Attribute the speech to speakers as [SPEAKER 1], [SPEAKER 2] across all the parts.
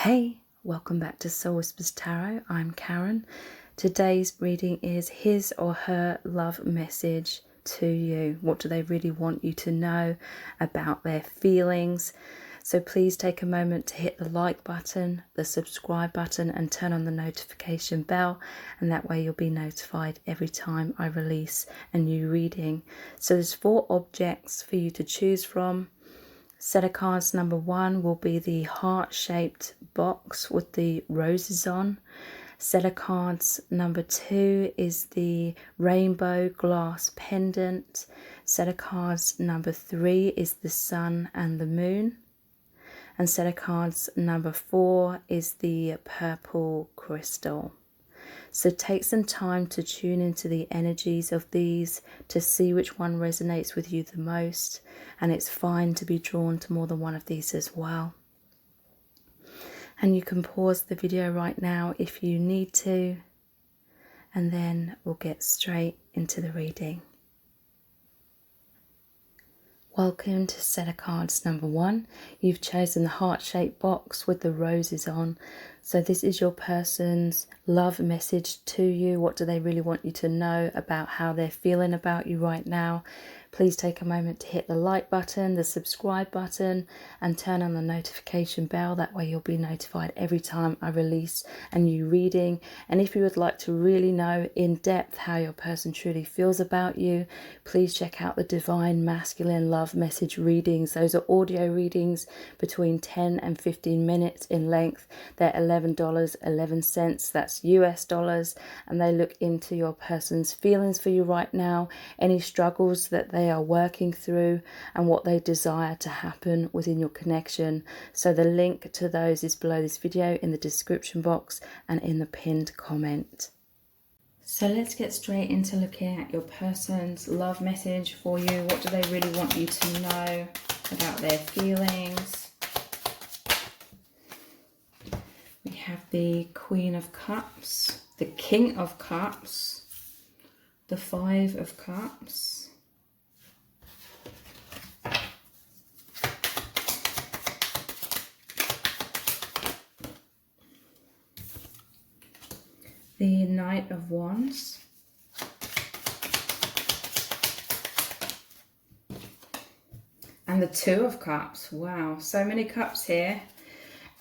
[SPEAKER 1] Hey, welcome back to Soul Whispers Tarot. I'm Karen. Today's reading is his or her love message to you. What do they really want you to know about their feelings? So please take a moment to hit the like button, the subscribe button, and turn on the notification bell, and that way you'll be notified every time I release a new reading. So there's 4 objects for you to choose from. Set of cards number 1 will be the heart-shaped box with the roses on. Set of cards number 2 is the rainbow glass pendant. Set of cards number 3 is the sun and the moon. And set of cards number 4 is the purple crystal. So take some time to tune into the energies of these to see which one resonates with you the most. And it's fine to be drawn to more than one of these as well. And you can pause the video right now if you need to. And then we'll get straight into the reading. Welcome to set of cards number 1. You've chosen the heart-shaped box with the roses on. So this is your person's love message to you. What do they really want you to know about how they're feeling about you right now? Please take a moment to hit the like button, the subscribe button, and turn on the notification bell. That way you'll be notified every time I release a new reading. And if you would like to really know in depth how your person truly feels about you, please check out the Divine Masculine Love Message readings. Those are audio readings between 10 and 15 minutes in length. They're $11.11. That's US dollars. And they look into your person's feelings for you right now, any struggles that they are working through, and what they desire to happen within your connection. So the link to those is below this video in the description box and in the pinned comment. So let's get straight into looking at your person's love message for you. What do they really want you to know about their feelings? We have the Queen of Cups, the King of Cups, the Five of Cups, the Knight of Wands, and the Two of Cups. Wow, so many cups here.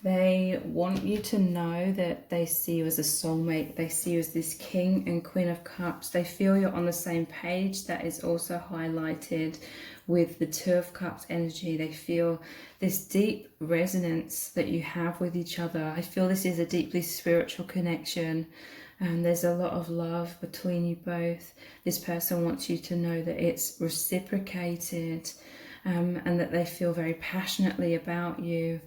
[SPEAKER 1] They want you to know that they see you as a soulmate. They see you as this King and Queen of Cups. They feel you're on the same page. That is also highlighted with the Two of Cups energy. They feel this deep resonance that you have with each other. I feel this is a deeply spiritual connection. And there's a lot of love between you both. This person wants you to know that it's reciprocated, and that they feel very passionately about you.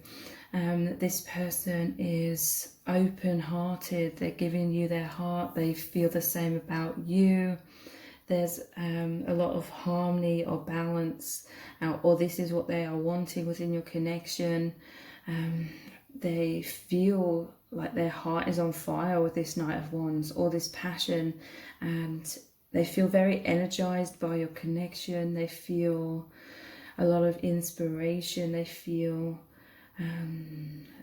[SPEAKER 1] This person is open-hearted. They're giving you their heart. They feel the same about you. There's a lot of harmony or balance, or this is what they are wanting within your connection. They feel like their heart is on fire with this Knight of Wands, or this passion, and they feel very energized by your connection. They feel a lot of inspiration. They feel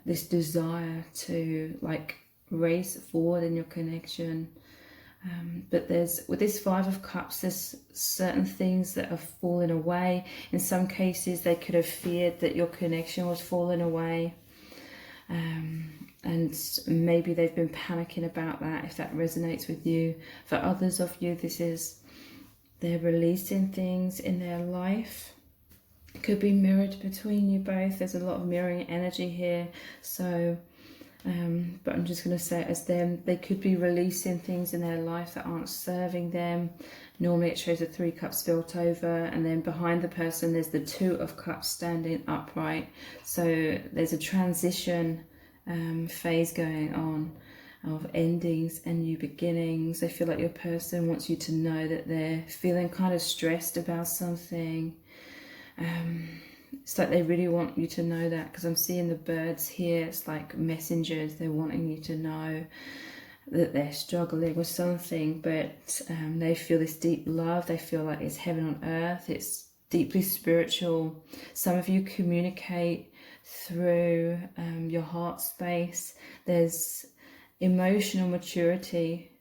[SPEAKER 1] this desire to like race forward in your connection. But there's, with this Five of Cups, there's certain things that have fallen away. In some cases, they could have feared that your connection was falling away. And maybe they've been panicking about that, if that resonates with you. For others of you, this is they're releasing things in their life. It could be mirrored between you both. There's a lot of mirroring energy here. So, but I'm just going to say it as them. They could be releasing things in their life that aren't serving them. Normally it shows the 3 cups spilt over, and then behind the person there's the 2 of cups standing upright. So there's a transition phase going on of endings and new beginnings. I feel like your person wants you to know that they're feeling kind of stressed about something. It's like they really want you to know that, because I'm seeing the birds here. It's like messengers. They're wanting you to know that they're struggling with something, but they feel this deep love. They feel like it's heaven on earth. It's deeply spiritual. Some of you communicate through your heart space. There's emotional maturity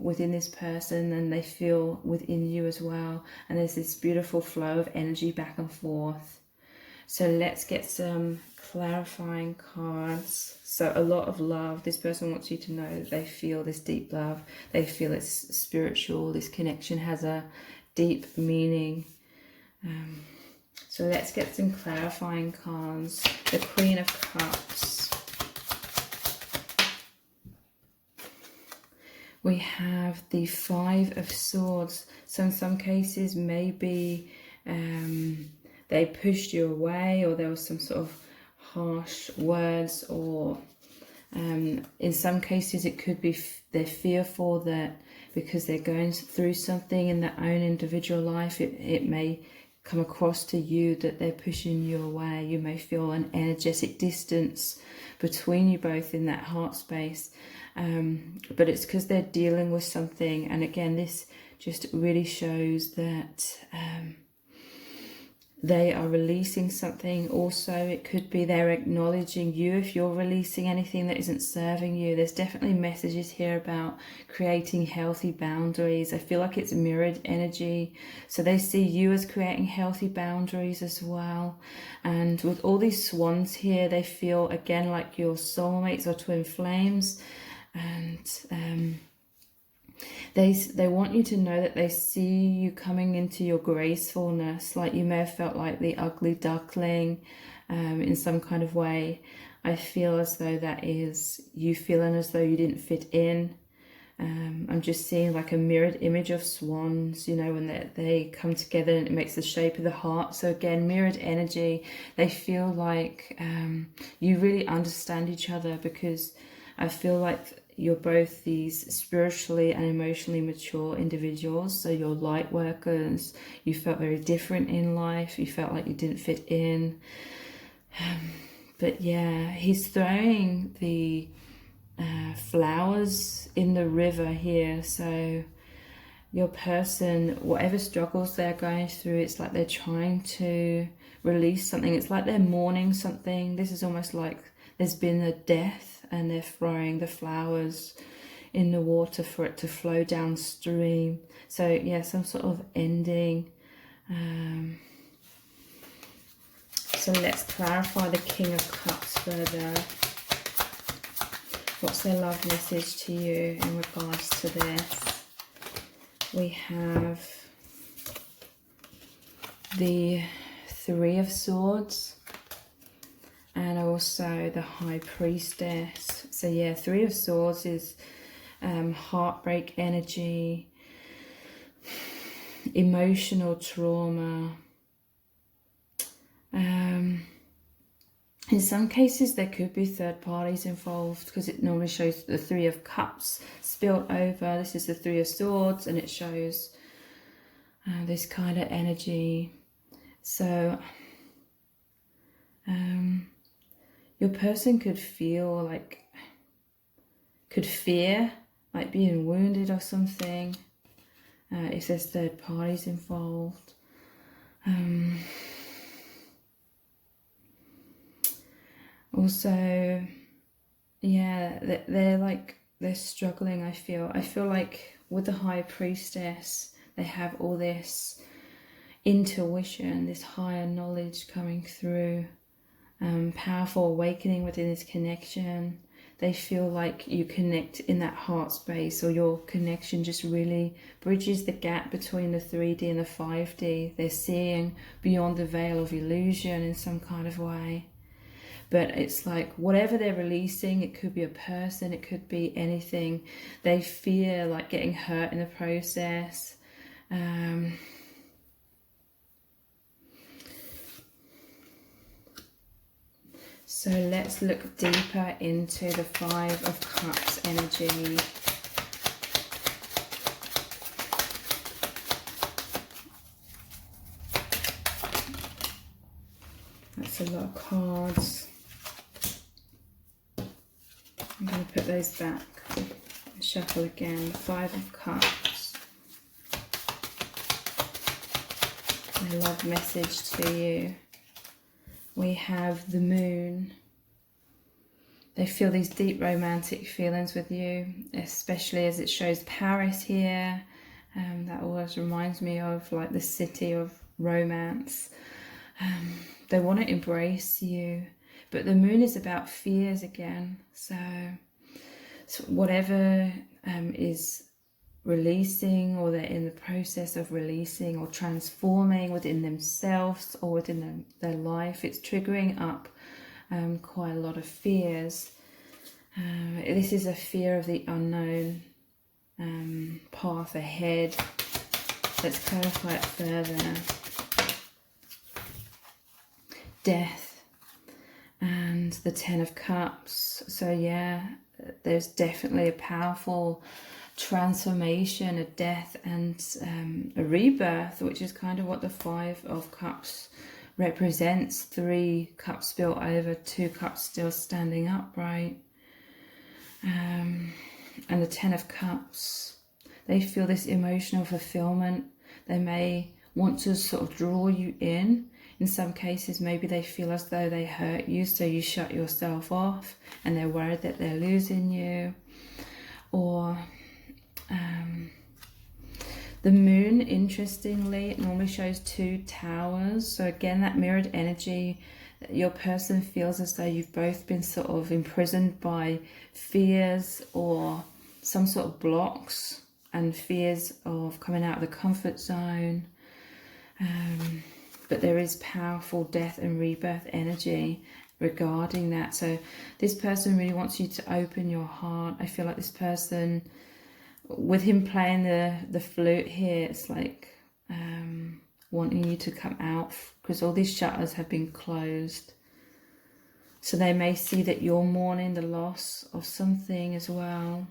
[SPEAKER 1] within this person, and they feel within you as well. And there's this beautiful flow of energy back and forth. So let's get some clarifying cards. So a lot of love. This person wants you to know that they feel this deep love. They feel it's spiritual. This connection has a deep meaning. So let's get some clarifying cards. The Queen of Cups. We have the Five of Swords. So in some cases, maybe they pushed you away, or there was some sort of harsh words, or in some cases it could be they're fearful that because they're going through something in their own individual life, it may come across to you that they're pushing you away. You may feel an energetic distance between you both in that heart space, but it's because they're dealing with something. And again, this just really shows that they are releasing something. Also, it could be they're acknowledging you if you're releasing anything that isn't serving you. There's definitely messages here about creating healthy boundaries. I feel like it's mirrored energy. So they see you as creating healthy boundaries as well. And with all these swans here, they feel again like your soulmates or twin flames. And they want you to know that they see you coming into your gracefulness. Like you may have felt like the ugly duckling in some kind of way. I feel as though that is you feeling as though you didn't fit in. I'm just seeing like a mirrored image of swans, you know, when they come together and it makes the shape of the heart. So again, mirrored energy. They feel like you really understand each other, because I feel like you're both these spiritually and emotionally mature individuals. So you're light workers. You felt very different in life. You felt like you didn't fit in. But yeah, he's throwing the flowers in the river here. So your person, whatever struggles they're going through, it's like they're trying to release something. It's like they're mourning something. This is almost like there's been a death, and they're throwing the flowers in the water for it to flow downstream. So yeah, some sort of ending. So let's clarify the King of Cups further. What's their love message to you in regards to this? We have the Three of Swords, and also the High Priestess. So yeah, Three of Swords is heartbreak energy, emotional trauma. In some cases there could be third parties involved, because it normally shows the Three of Cups spilled over. This is the Three of Swords, and it shows this kind of energy. So your person could feel like, could fear like being wounded or something, if there's third parties involved. Also, yeah, they're struggling. I feel like with the High Priestess, they have all this intuition, this higher knowledge coming through. Powerful awakening within this connection. They feel like you connect in that heart space, or your connection just really bridges the gap between the 3D and the 5D. They're seeing beyond the veil of illusion in some kind of way. But it's like whatever they're releasing, it could be a person, it could be anything. They fear like getting hurt in the process. So let's look deeper into the Five of Cups energy. That's a lot of cards. I'm going to put those back and shuffle again. The Five of Cups. A love message to you. we have the Moon. They feel these deep romantic feelings with you, especially as it shows Paris here. That always reminds me of like the city of romance. They want to embrace you, but the Moon is about fears again. So whatever is releasing, or they're in the process of releasing or transforming within themselves or within their life, it's triggering up quite a lot of fears. This is a fear of the unknown path ahead. Let's clarify it further. Death and the Ten of Cups. So yeah, there's definitely a powerful transformation, a death and a rebirth, which is kind of what the Five of Cups represents. 3 cups spilled over, 2 cups still standing upright. And the Ten of Cups, they feel this emotional fulfillment. They may want to sort of draw you in. In some cases, maybe they feel as though they hurt you, so you shut yourself off and they're worried that they're losing you. Or the Moon, interestingly, it normally shows 2 towers. So again, that mirrored energy, your person feels as though you've both been sort of imprisoned by fears or some sort of blocks and fears of coming out of the comfort zone. But there is powerful death and rebirth energy regarding that. So this person really wants you to open your heart. I feel like this person, with him playing the flute here, it's like wanting you to come out, because all these shutters have been closed. So they may see that you're mourning the loss of something as well.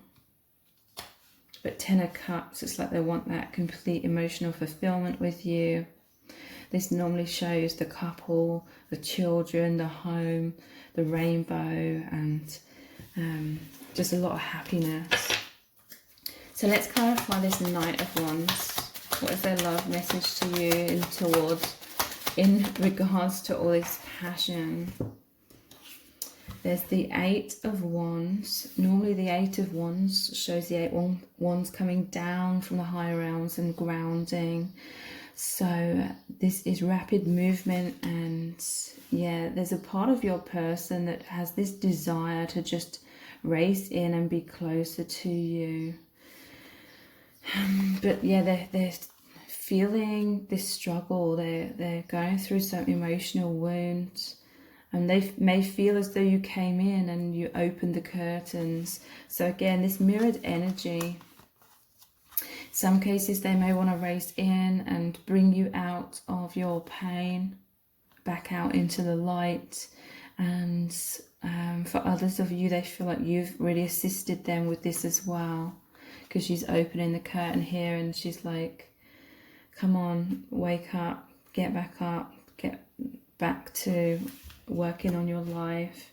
[SPEAKER 1] But Ten of Cups, it's like they want that complete emotional fulfillment with you. This normally shows the couple, the children, the home, the rainbow, and just a lot of happiness. So let's clarify this Knight of Wands. What is their love message to you in regards to all this passion? There's the 8 of Wands. Normally the 8 of Wands shows the 8 Wands coming down from the higher realms and grounding. So this is rapid movement, and yeah, there's a part of your person that has this desire to just race in and be closer to you. But yeah, they're feeling this struggle. They're going through some emotional wounds, and they may feel as though you came in and you opened the curtains. So again, this mirrored energy. Some cases they may want to race in and bring you out of your pain, back out into the light. And for others of you, they feel like you've really assisted them with this as well, because she's opening the curtain here and she's like, come on, wake up, get back to working on your life.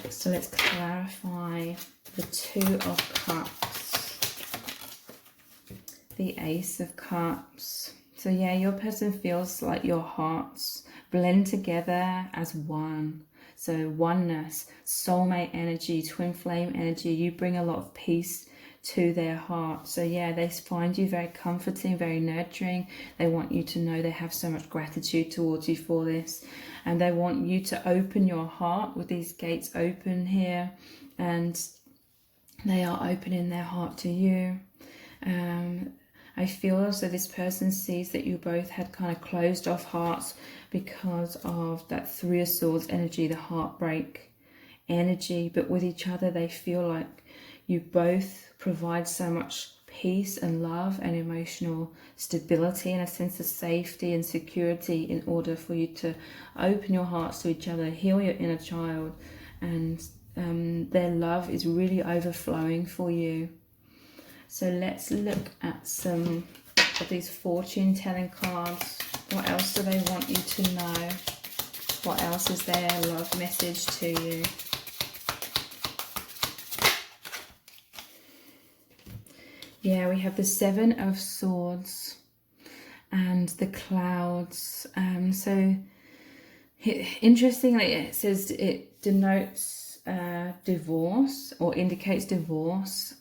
[SPEAKER 1] So let's clarify the 2 of Cups, the Ace of Cups. So yeah, your person feels like your hearts blend together as one. So oneness, soulmate energy, twin flame energy. You bring a lot of peace to their heart. So yeah, they find you very comforting, very nurturing. They want you to know they have so much gratitude towards you for this. And they want you to open your heart with these gates open here. And they are opening their heart to you. I feel as though this person sees that you both had kind of closed off hearts because of that 3 of Swords energy, the heartbreak energy. But with each other, they feel like you both provide so much peace and love and emotional stability and a sense of safety and security in order for you to open your hearts to each other, heal your inner child, and their love is really overflowing for you. So let's look at some of these fortune telling cards. What else do they want you to know? What else is their love message to you? Yeah, we have the 7 of Swords. and the clouds. So interestingly, it says it denotes divorce or indicates divorce.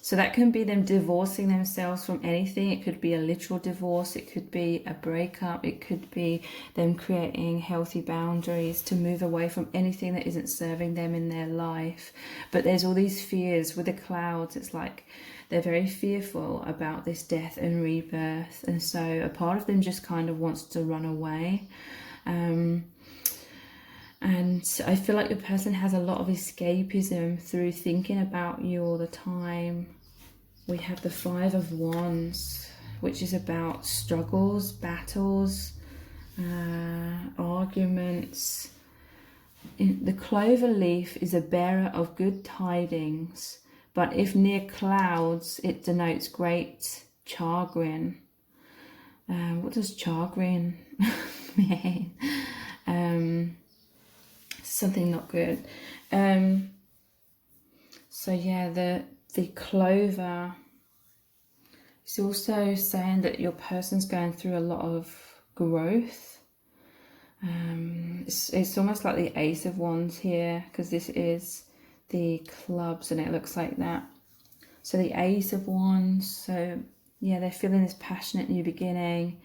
[SPEAKER 1] So that can be them divorcing themselves from anything. It could be a literal divorce. It could be a breakup. It could be them creating healthy boundaries to move away from anything that isn't serving them in their life. But there's all these fears with the clouds. It's like they're very fearful about this death and rebirth. And so a part of them just kind of wants to run away. And I feel like your person has a lot of escapism through thinking about you all the time. We have the Five of Wands, which is about struggles, battles, arguments. The clover leaf is a bearer of good tidings, but if near clouds, it denotes great chagrin. What does chagrin mean? Something not good. So yeah, the clover is also saying that your person's going through a lot of growth. It's almost like the Ace of Wands here, because this is the clubs and it looks like that. So the Ace of Wands, so yeah, they're feeling this passionate new beginning.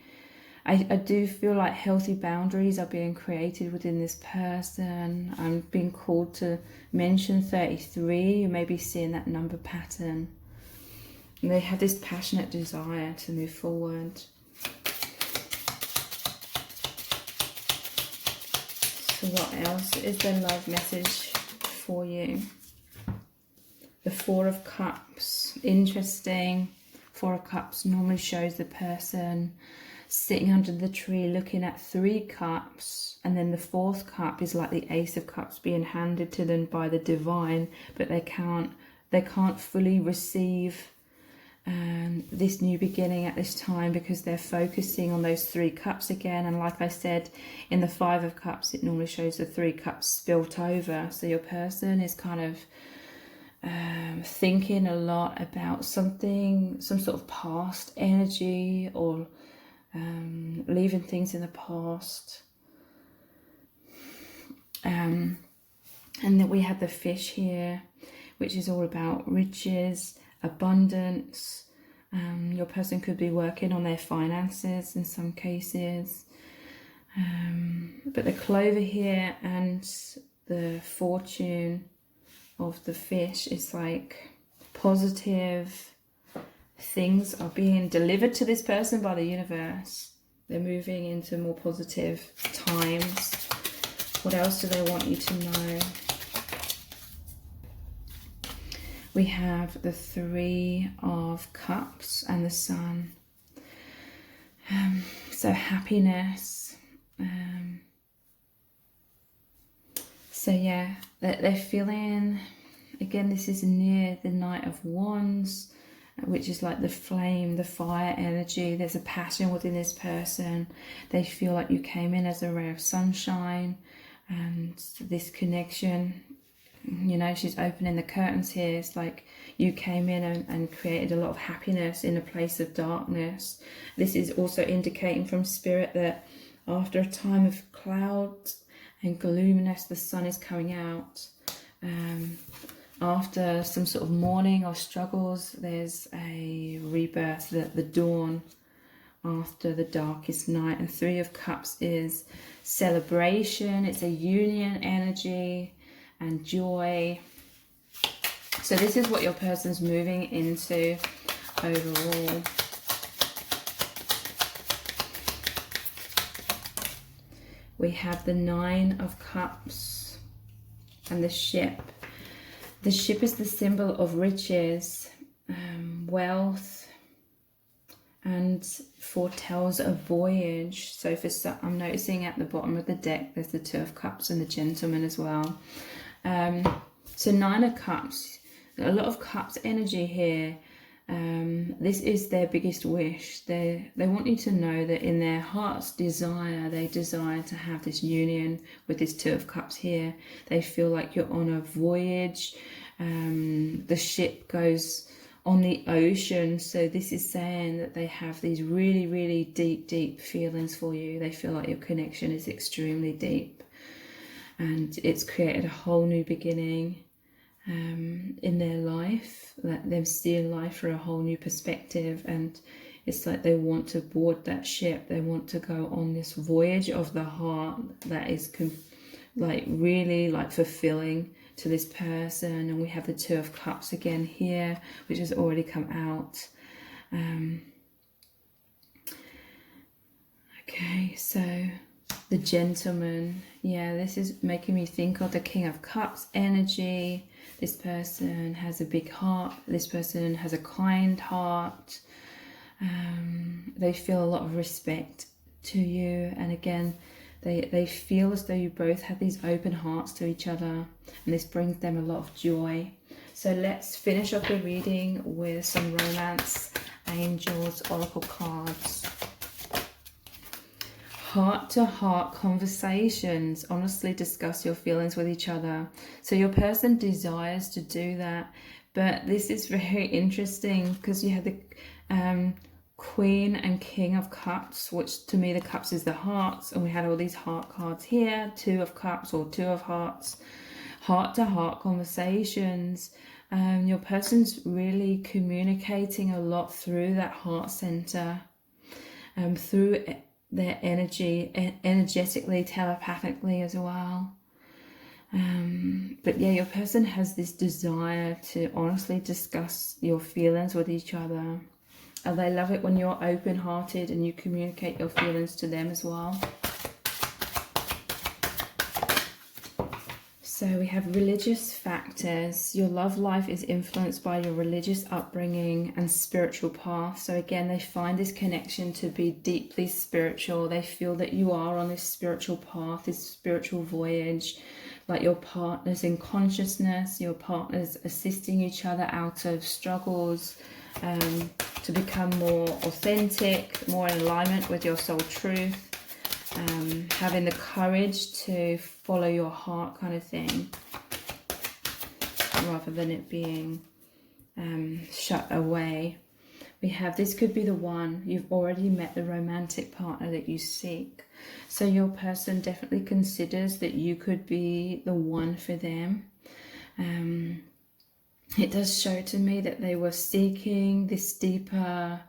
[SPEAKER 1] I do feel like healthy boundaries are being created within this person. I'm being called to mention 33. You may be seeing that number pattern. And they have this passionate desire to move forward. So what else is the love message for you? The Four of Cups. Interesting. Four of Cups normally shows the person sitting under the tree looking at 3 cups, and then the 4th cup is like the Ace of Cups being handed to them by the divine, but they can't fully receive this new beginning at this time because they're focusing on those 3 cups again. And like I said, in the 5 of Cups, it normally shows the 3 cups spilt over. So your person is kind of thinking a lot about something, some sort of past energy, or leaving things in the past. And then we have the Fish here, which is all about riches, abundance. Your person could be working on their finances in some cases. But the Clover here and the Fortune of the Fish is like positive. Things are being delivered to this person by the universe. They're moving into more positive times. What else do they want you to know? We have the 3 of Cups and the Sun. So happiness. So yeah, they're feeling, again, this is near the Knight of Wands, which is like the flame, the fire energy. There's a passion within this person. They feel like you came in as a ray of sunshine, and this connection, you know, she's opening the curtains here. It's like you came in and created a lot of happiness in a place of darkness. This is also indicating from Spirit that after a time of clouds and gloominess, the sun is coming out. After some sort of mourning or struggles, there's a rebirth, the dawn after the darkest night. And 3 of Cups is celebration. It's a union energy and joy. So this is what your person's moving into overall. We have the 9 of Cups and the Ship. The ship is the symbol of riches, wealth, and foretells a voyage. So for some, I'm noticing at the bottom of the deck, there's the 2 of Cups and the Gentleman as well. So 9 of Cups, a lot of Cups energy here. This is their biggest wish. They want you to know that in their heart's desire, they desire to have this union with this 2 of Cups here. They feel like you're on a voyage. The ship goes on the ocean. So this is saying that they have these really, really deep feelings for you. They feel like your connection is extremely deep, and it's created a whole new beginning in their life, let them see life from a whole new perspective. And it's like they want to board that ship. They want to go on this voyage of the heart that is like really like fulfilling to this person. And we have the Two of Cups again here, which has already come out. Okay, so the Gentleman, yeah, this is making me think of the King of Cups energy. This person has a big heart. This person has a kind heart. They feel a lot of respect to you, and again, they feel as though you both have these open hearts to each other, and this brings them a lot of joy. So let's finish up the reading with some romance, angels, oracle cards. Heart-to-heart conversations. Honestly discuss your feelings with each other. So your person desires to do that, but this is very interesting because you have the Queen and King of Cups, which to me the cups is the hearts, and we had all these heart cards here, Two of Cups or Two of Hearts. Heart-to-heart conversations. Your person's really communicating a lot through that heart center, through their energy, energetically, telepathically as well. But yeah, your person has this desire to honestly discuss your feelings with each other. And they love it when you're open-hearted and you communicate your feelings to them as well. So we have religious factors. Your love life is influenced by your religious upbringing and spiritual path. So again, they find this connection to be deeply spiritual. They feel that you are on this spiritual path, this spiritual voyage, like your partner's in consciousness, your partner's assisting each other out of struggles, to become more authentic, more in alignment with your soul truth. Having the courage to follow your heart kind of thing, rather than it being shut away. We have, this could be the one. You've already met the romantic partner that you seek. So your person definitely considers that you could be the one for them. It does show to me that they were seeking this deeper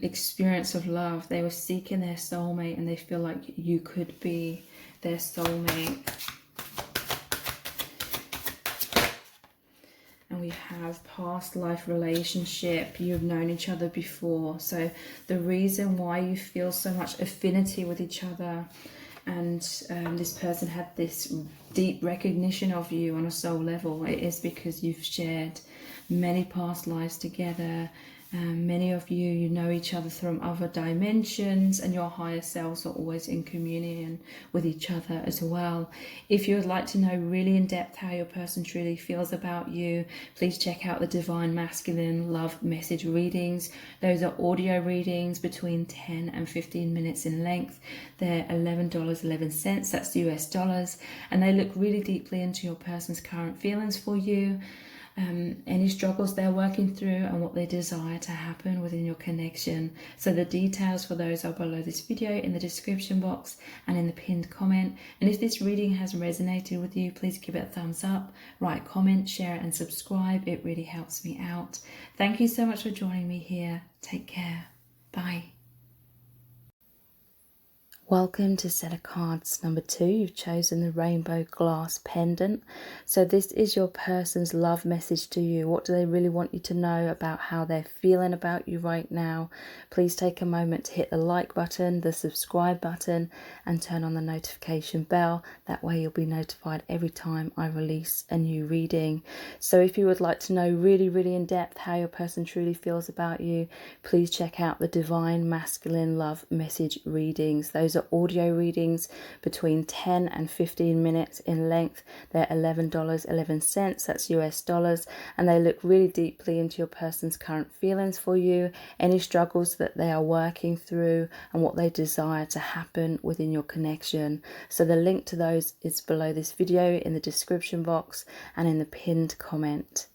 [SPEAKER 1] experience of love. They were seeking their soulmate, and they feel like you could be their soulmate. And we have past life relationship. You've known each other before. So the reason why you feel so much affinity with each other, and this person had this deep recognition of you on a soul level, it is because you've shared many past lives together. Many of you know each other from other dimensions, and your higher selves are always in communion with each other as well. If you would like to know really in depth how your person truly feels about you, please check out the Divine Masculine Love Message readings. Those are audio readings between 10 and 15 minutes in length. They're $11.11, that's US dollars, and they look really deeply into your person's current feelings for you, any struggles they're working through, and what they desire to happen within your connection. So the details for those are below this video in the description box and in the pinned comment. And if this reading has resonated with you, please give it a thumbs up, write a comment, share it and subscribe. It really helps me out. Thank you so much for joining me here. Take care. Bye. Welcome to set of cards number 2. You've chosen the rainbow glass pendant. So this is your person's love message to you. What do they really want you to know about how they're feeling about you right now? Please take a moment to hit the like button, the subscribe button, and turn on the notification bell. That way you'll be notified every time I release a new reading. So if you would like to know really in depth how your person truly feels about you, please check out the Divine Masculine Love Message readings. Those are audio readings between 10 and 15 minutes in length. They're $11.11, that's US dollars, and they look really deeply into your person's current feelings for you, any struggles that they are working through, and what they desire to happen within your connection. So the link to those is below this video in the description box and in the pinned comment.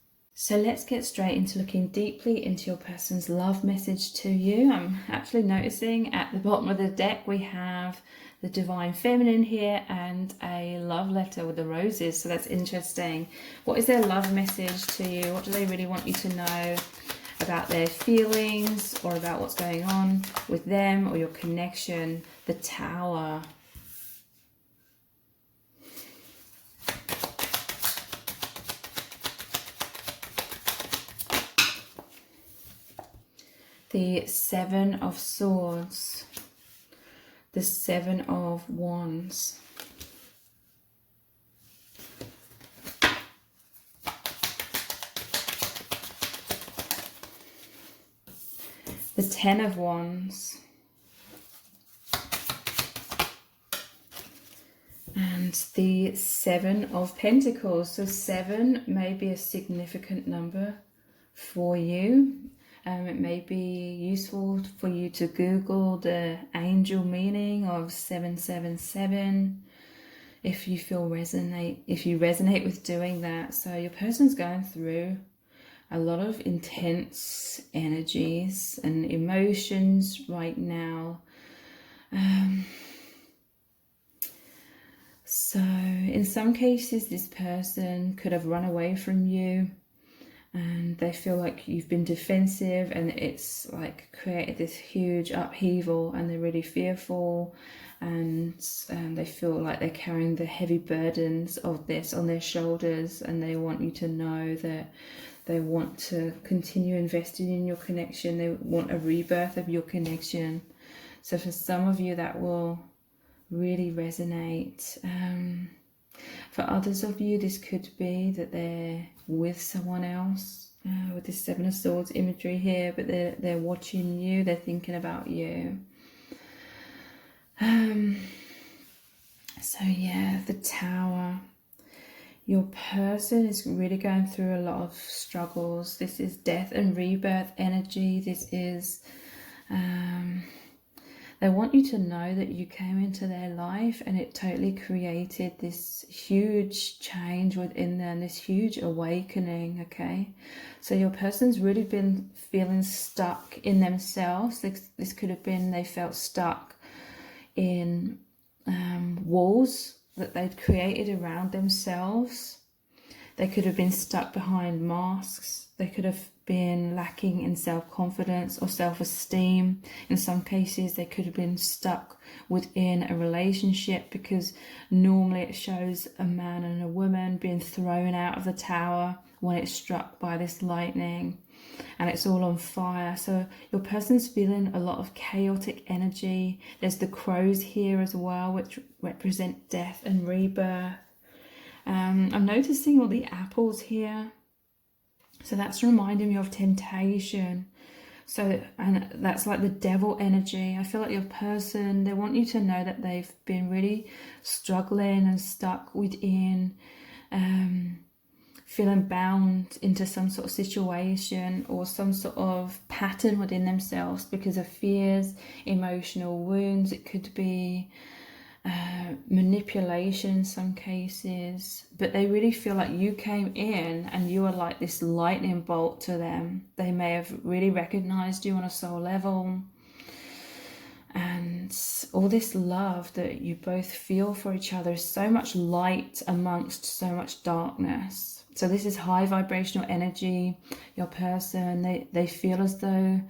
[SPEAKER 1] So let's get straight into looking deeply into your person's love message to you. I'm actually noticing at the bottom of the deck we have the Divine Feminine here and a love letter with the roses. So that's interesting. What is their love message to you? What do they really want you to know about their feelings or about what's going on with them or your connection? The Tower. The Seven of Swords, the Seven of Wands, the Ten of Wands, and the Seven of Pentacles. So 7 may be a significant number for you. It may be useful for you to Google the angel meaning of 777 if you resonate with doing that. So your person's going through a lot of intense energies and emotions right now. So in some cases, this person could have run away from you, and they feel like you've been defensive and it's like created this huge upheaval, and they're really fearful, and they feel like they're carrying the heavy burdens of this on their shoulders, and they want you to know that they want to continue investing in your connection. They want a rebirth of your connection. So for some of you that will really resonate. For others of you, this could be that they're with someone else, with this Seven of Swords imagery here, but they're watching you, they're thinking about you. So yeah, the Tower. Your person is really going through a lot of struggles. This is death and rebirth energy. This is they want you to know that you came into their life and it totally created this huge change within them, this huge awakening, okay? So your person's really been feeling stuck in themselves. This could have been they felt stuck in walls that they'd created around themselves. They could have been stuck behind masks. They could have been lacking in self-confidence or self-esteem. In some cases, they could have been stuck within a relationship, because normally it shows a man and a woman being thrown out of the tower when it's struck by this lightning and it's all on fire. So your person's feeling a lot of chaotic energy. There's the crows here as well, which represent death and rebirth. I'm noticing all the apples here. So that's reminding me of temptation. So, and that's like the devil energy. I feel like your person, they want you to know that they've been really struggling and stuck within, feeling bound into some sort of situation or some sort of pattern within themselves because of fears, emotional wounds. It could be manipulation in some cases, but they really feel like you came in and you were like this lightning bolt to them. They may have really recognized you on a soul level, and all this love that you both feel for each other is so much light amongst so much darkness. So this is high vibrational energy. Your person, they feel as though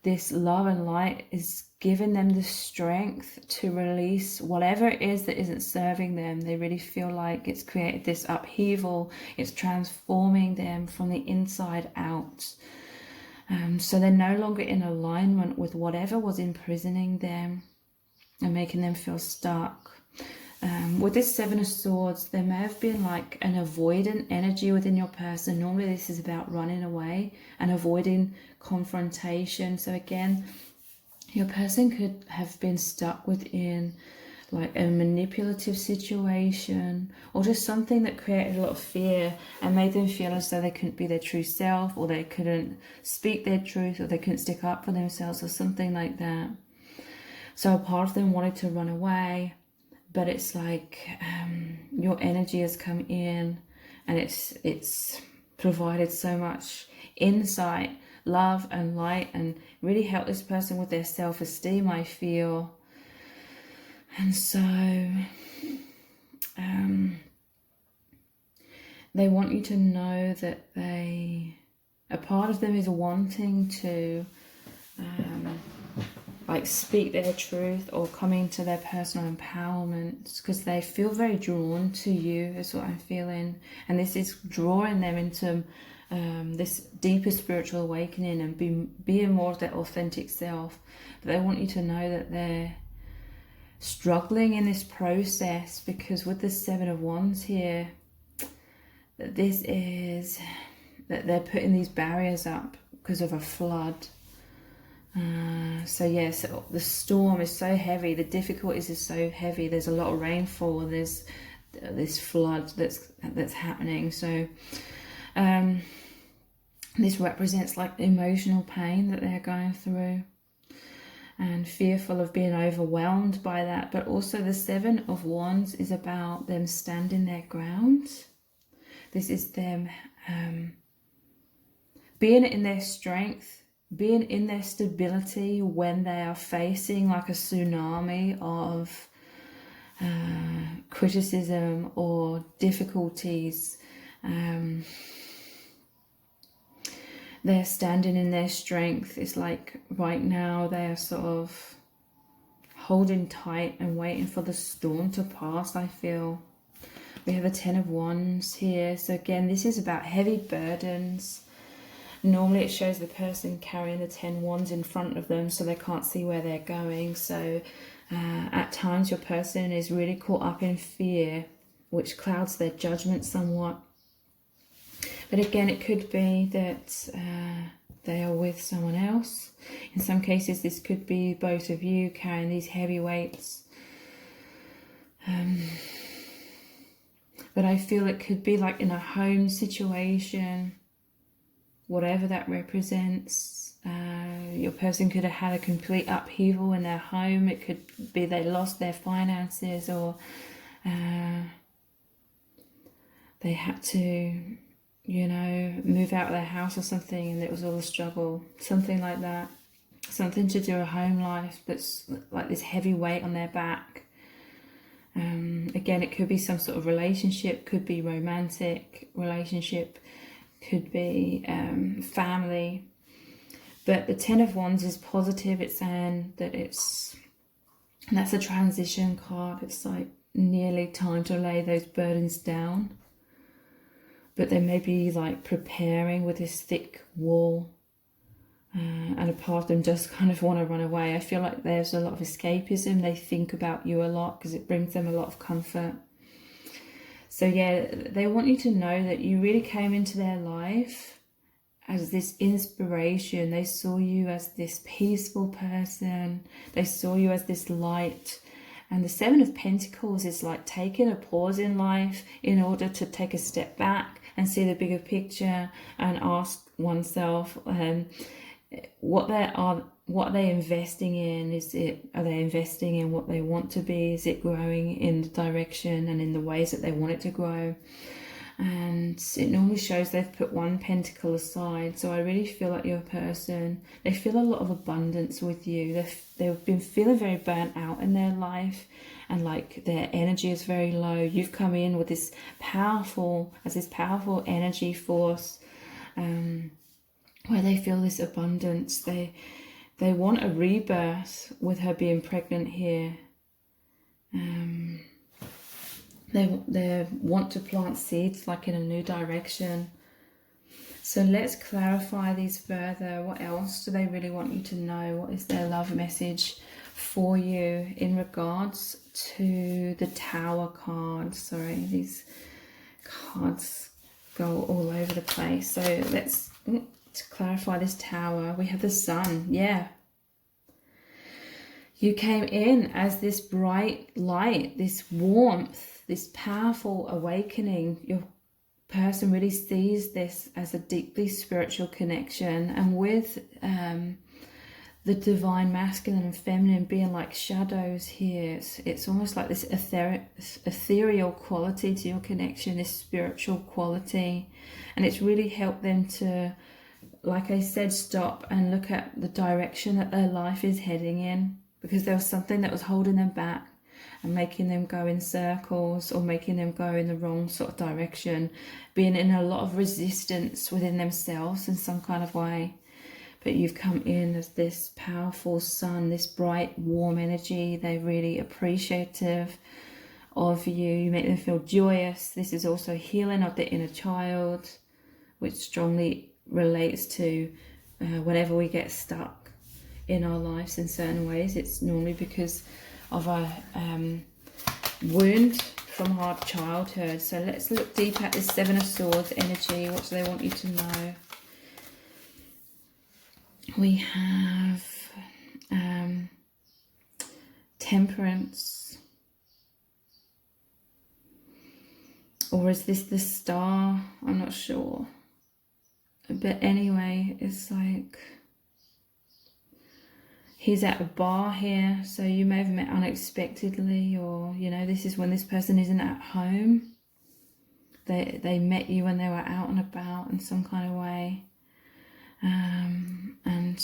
[SPEAKER 1] this love and light is giving them the strength to release whatever it is that isn't serving them. They really feel like it's created this upheaval. It's transforming them from the inside out. So they're no longer in alignment with whatever was imprisoning them and making them feel stuck. With this Seven of Swords, there may have been like an avoidant energy within your person. Normally this is about running away and avoiding confrontation. So again, your person could have been stuck within like a manipulative situation or just something that created a lot of fear and made them feel as though they couldn't be their true self, or they couldn't speak their truth, or they couldn't stick up for themselves, or something like that. So a part of them wanted to run away, but it's like your energy has come in and it's provided so much insight, love and light, and really helped this person with their self-esteem, I feel. And so they want you to know that a part of them is wanting to like speak their truth or come into their personal empowerment, because they feel very drawn to you, is what I'm feeling. And this is drawing them into this deeper spiritual awakening and being more of their authentic self. But they want you to know that they're struggling in this process, because with the Seven of Wands here, that this is that they're putting these barriers up because of a flood. So yes, the storm is so heavy, the difficulties is so heavy, there's a lot of rainfall, there's this flood that's happening. So this represents like emotional pain that they're going through, and fearful of being overwhelmed by that. But also the Seven of Wands is about them standing their ground. This is them being in their strength, being in their stability when they are facing like a tsunami of criticism or difficulties. They're standing in their strength. It's like right now they are sort of holding tight and waiting for the storm to pass, I feel. We have a Ten of Wands here. So again, this is about heavy burdens. Normally it shows the person carrying the 10 wands in front of them so they can't see where they're going. So at times your person is really caught up in fear, which clouds their judgment somewhat. But again, it could be that they are with someone else. In some cases, this could be both of you carrying these heavy weights. But I feel it could be like in a home situation, whatever that represents. Your person could have had a complete upheaval in their home. It could be they lost their finances, or they had to, you know, move out of their house or something, and it was all a struggle, something like that. Something to do with home life that's like this heavy weight on their back. Again, it could be some sort of relationship, could be romantic relationship, could be family. But the Ten of Wands is positive. It's saying that that's a transition card. It's like nearly time to lay those burdens down. But they may be like preparing with this thick wall. And a part of them just kind of want to run away. I feel like there's a lot of escapism. They think about you a lot because it brings them a lot of comfort. So yeah, they want you to know that you really came into their life as this inspiration. They saw you as this peaceful person. They saw you as this light. And the Seven of Pentacles is like taking a pause in life in order to take a step back and see the bigger picture and ask oneself, what are they investing in? Are they investing in what they want to be? Is it growing in the direction and in the ways that they want it to grow? And it normally shows they've put one pentacle aside. So I really feel like your person, they feel a lot of abundance with you. They've been feeling very burnt out in their life, and like their energy is very low. You've come in with this powerful energy force, where they feel this abundance. They want a rebirth with her being pregnant here. They want to plant seeds like in a new direction. So let's clarify these further. What else do they really want you to know? What is their love message for you in regards to the Tower card? Sorry, these cards go all over the place. So let's to clarify this Tower. We have the Sun. Yeah. You came in as this bright light, this warmth, this powerful awakening. Your person really sees this as a deeply spiritual connection. And with the divine masculine and feminine being like shadows here. It's almost like this ethereal quality to your connection, this spiritual quality. And it's really helped them to, like I said, stop and look at the direction that their life is heading in, because there was something that was holding them back and making them go in circles or making them go in the wrong sort of direction, being in a lot of resistance within themselves in some kind of way. But you've come in as this powerful sun, this bright, warm energy. They're really appreciative of you. You make them feel joyous. This is also healing of the inner child, which strongly relates to whenever we get stuck in our lives in certain ways. It's normally because of a wound from hard childhood. So let's look deep at this Seven of Swords energy. What do they want you to know? We have Temperance. Or is this the Star? I'm not sure. But anyway, it's like he's at a bar here, so you may have met unexpectedly, or you know, this is when this person isn't at home. They met you when they were out and about in some kind of way, and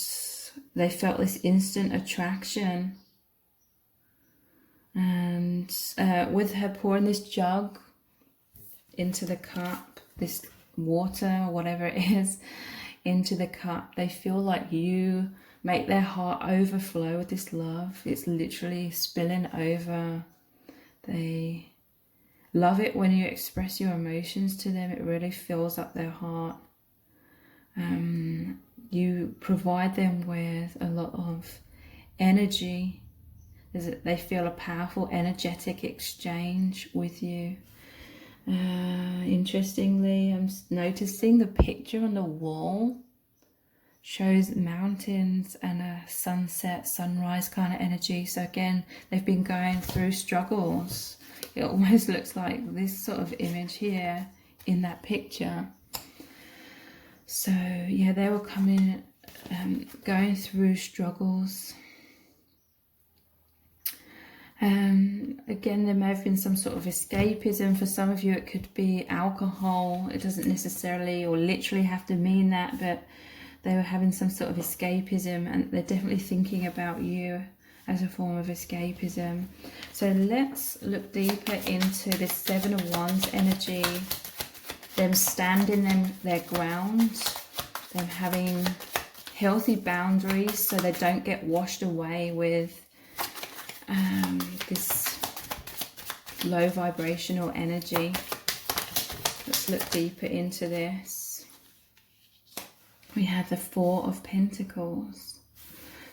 [SPEAKER 1] they felt this instant attraction. And with her pouring this jug into the cup, this water or whatever it is into the cup, they feel like you make their heart overflow with this love. It's literally spilling over. They love it when you express your emotions to them. It really fills up their heart. You provide them with a lot of energy. They feel a powerful energetic exchange with you. Interestingly, I'm noticing the picture on the wall shows mountains and a sunset, sunrise kind of energy. So again, they've been going through struggles. It almost looks like this sort of image here in that picture. So yeah, they were coming, going through struggles. Again, there may have been some sort of escapism. For some of you, it could be alcohol. It doesn't necessarily or literally have to mean that, but they were having some sort of escapism, and they're definitely thinking about you as a form of escapism. So let's look deeper into this Seven of Wands energy, them standing their ground, them having healthy boundaries so they don't get washed away with this low vibrational energy. Let's look deeper into this. We have the Four of Pentacles.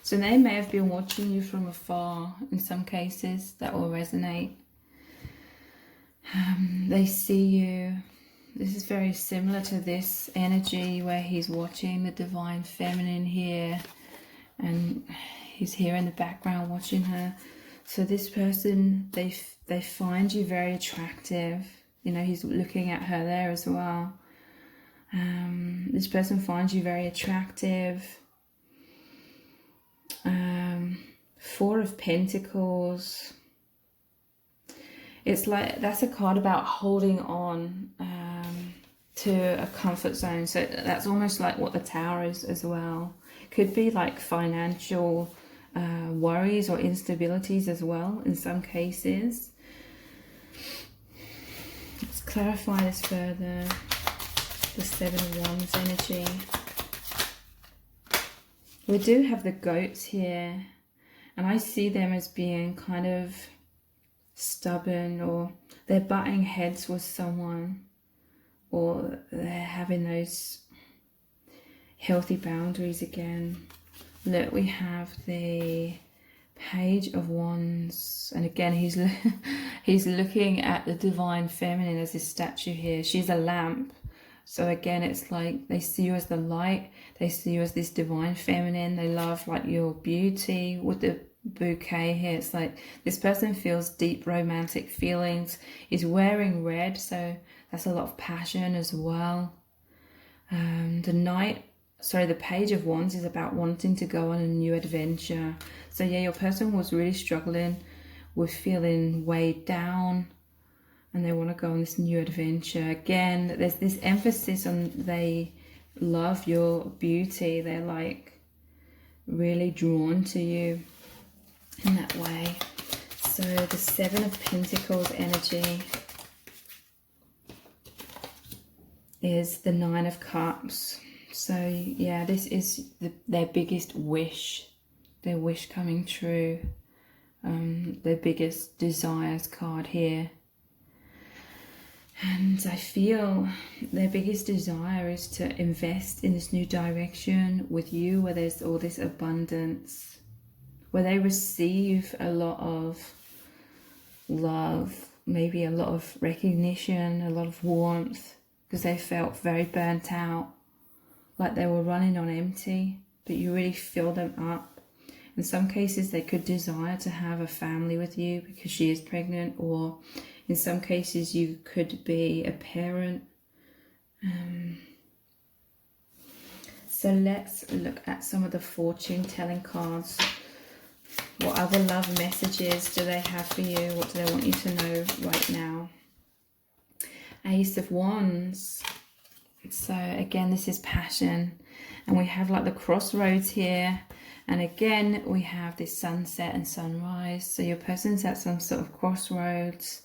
[SPEAKER 1] So they may have been watching you from afar in some cases. That will resonate. They see you. This is very similar to this energy where he's watching the divine feminine here, and he's here in the background watching her. So this person, they find you very attractive. You know, he's looking at her there as well. This person finds you very attractive. Four of Pentacles. It's like, that's a card about holding on to a comfort zone. So that's almost like what the Tower is as well. Could be like financial worries or instabilities as well in some cases. Let's clarify this further. The Seven of Wands energy. We do have the goats here, and I see them as being kind of stubborn, or they're butting heads with someone, or they're having those healthy boundaries again. Look, we have the Page of Wands, and again he's looking at the divine feminine as this statue here. She's a lamp. So again, it's like they see you as the light. They see you as this divine feminine. They love like your beauty. With the bouquet here, it's like this person feels deep romantic feelings. Is wearing red, so that's a lot of passion as well. The Knight sorry, the Page of Wands is about wanting to go on a new adventure. So yeah, your person was really struggling with feeling weighed down, and they want to go on this new adventure. Again, there's this emphasis on they love your beauty. They're like really drawn to you in that way. So the Seven of Pentacles energy is the Nine of Cups. So yeah, this is their biggest wish, their wish coming true, their biggest desires card here. And I feel their biggest desire is to invest in this new direction with you, where there's all this abundance, where they receive a lot of love, maybe a lot of recognition, a lot of warmth, because they felt very burnt out, like they were running on empty, but you really fill them up. In some cases, they could desire to have a family with you because she is pregnant, or in some cases, you could be a parent. So let's look at some of the fortune telling cards. What other love messages do they have for you? What do they want you to know right now? Ace of Wands. So again, this is passion. And we have like the crossroads here. And again, we have this sunset and sunrise. So your person's at some sort of crossroads.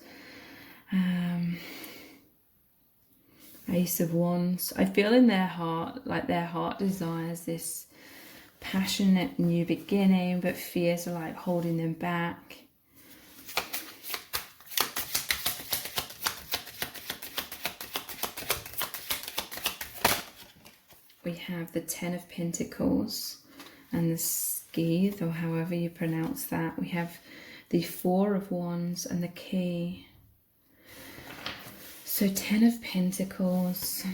[SPEAKER 1] Ace of Wands. I feel in their heart, like their heart desires this passionate new beginning, but fears are like holding them back. We have the Ten of Pentacles and the Skeith, or however you pronounce that. We have the Four of Wands and the Key. So Ten of Pentacles,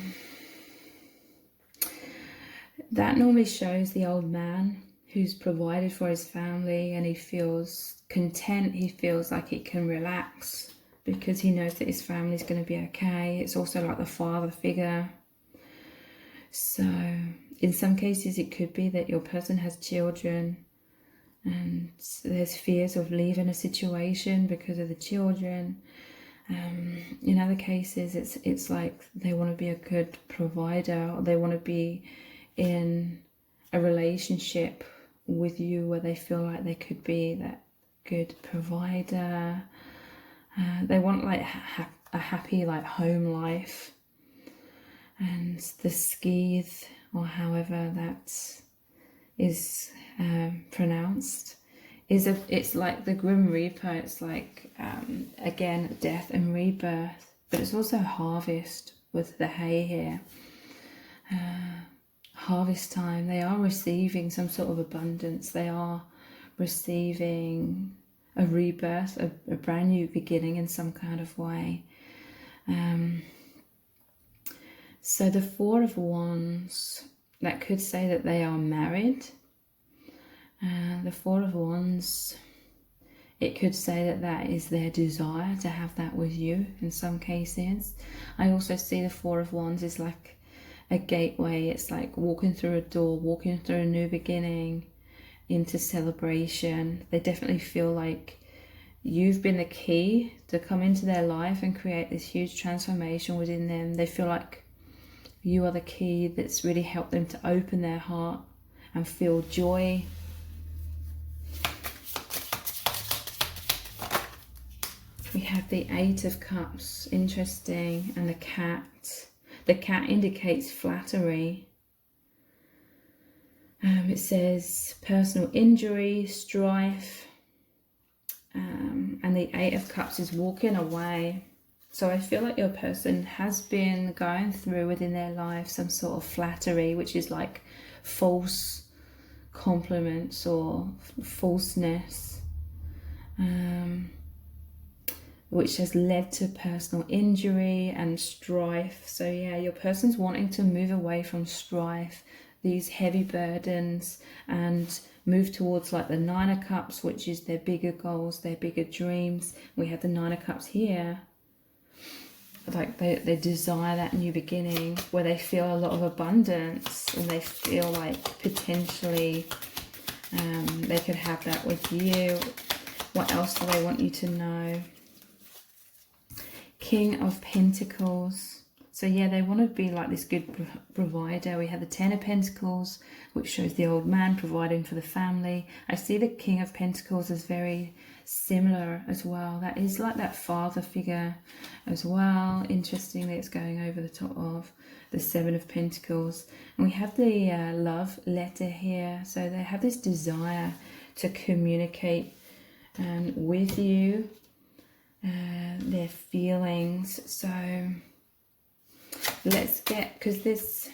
[SPEAKER 1] that normally shows the old man who's provided for his family, and he feels content, he feels like he can relax because he knows that his family's going to be okay. It's also like the father figure. So in some cases it could be that your person has children and there's fears of leaving a situation because of the children. In other cases, it's like they want to be a good provider, or they want to be in a relationship with you where they feel like they could be that good provider. They want like a happy like home life. And the Skeith, or however that is pronounced, it's like the Grim Reaper. It's like again, death and rebirth, but it's also harvest with the hay here. Harvest time. They are receiving some sort of abundance. They are receiving a rebirth, a brand new beginning in some kind of way. So the Four of Wands, that could say that they are married. The Four of Wands, it could say that that is their desire to have that with you in some cases. I also see the Four of Wands is like a gateway. It's like walking through a door, walking through a new beginning into celebration. They definitely feel like you've been the key to come into their life and create this huge transformation within them. They feel like you are the key that's really helped them to open their heart and feel joy. We have the Eight of Cups, interesting, and the Cat. The cat indicates flattery. It says personal injury, strife, and the Eight of Cups is walking away. So I feel like your person has been going through within their life some sort of flattery, which is like false compliments or falseness, which has led to personal injury and strife. So yeah, your person's wanting to move away from strife, these heavy burdens, and move towards like the Nine of Cups, which is their bigger goals, their bigger dreams. We have the Nine of Cups here. like they desire that new beginning where they feel a lot of abundance, and they feel like potentially they could have that with you. What else do they want you to know? King of Pentacles. So yeah, they want to be like this good provider. We have the Ten of Pentacles, which shows the old man providing for the family. I see the King of Pentacles as very similar as well. That is like that father figure as well. Interestingly, it's going over the top of the Seven of Pentacles. And we have the love letter here. So they have this desire to communicate with you, their feelings. So let's get, because this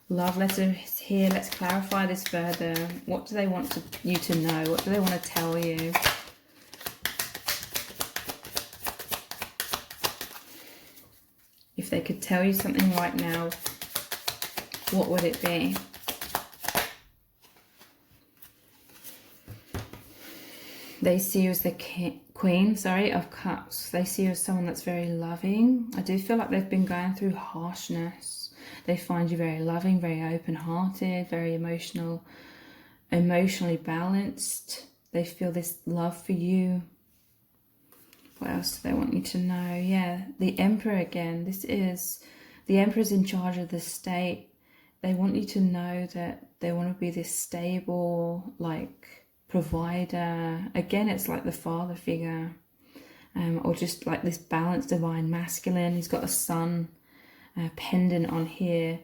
[SPEAKER 1] love letter is here, let's clarify this further. What do they want you to know? What do they want to tell you? If they could tell you something right now, what would it be? They see you as the Queen, of Cups. They see you as someone that's very loving. I do feel like they've been going through harshness. They find you very loving, very open-hearted, very emotionally balanced. They feel this love for you. What else do they want you to know? Yeah, the Emperor again. The Emperor's in charge of the state. They want you to know that they want to be this stable, like, provider. Again, it's like the father figure, or just like this balanced divine masculine. He's got a sun pendant on here,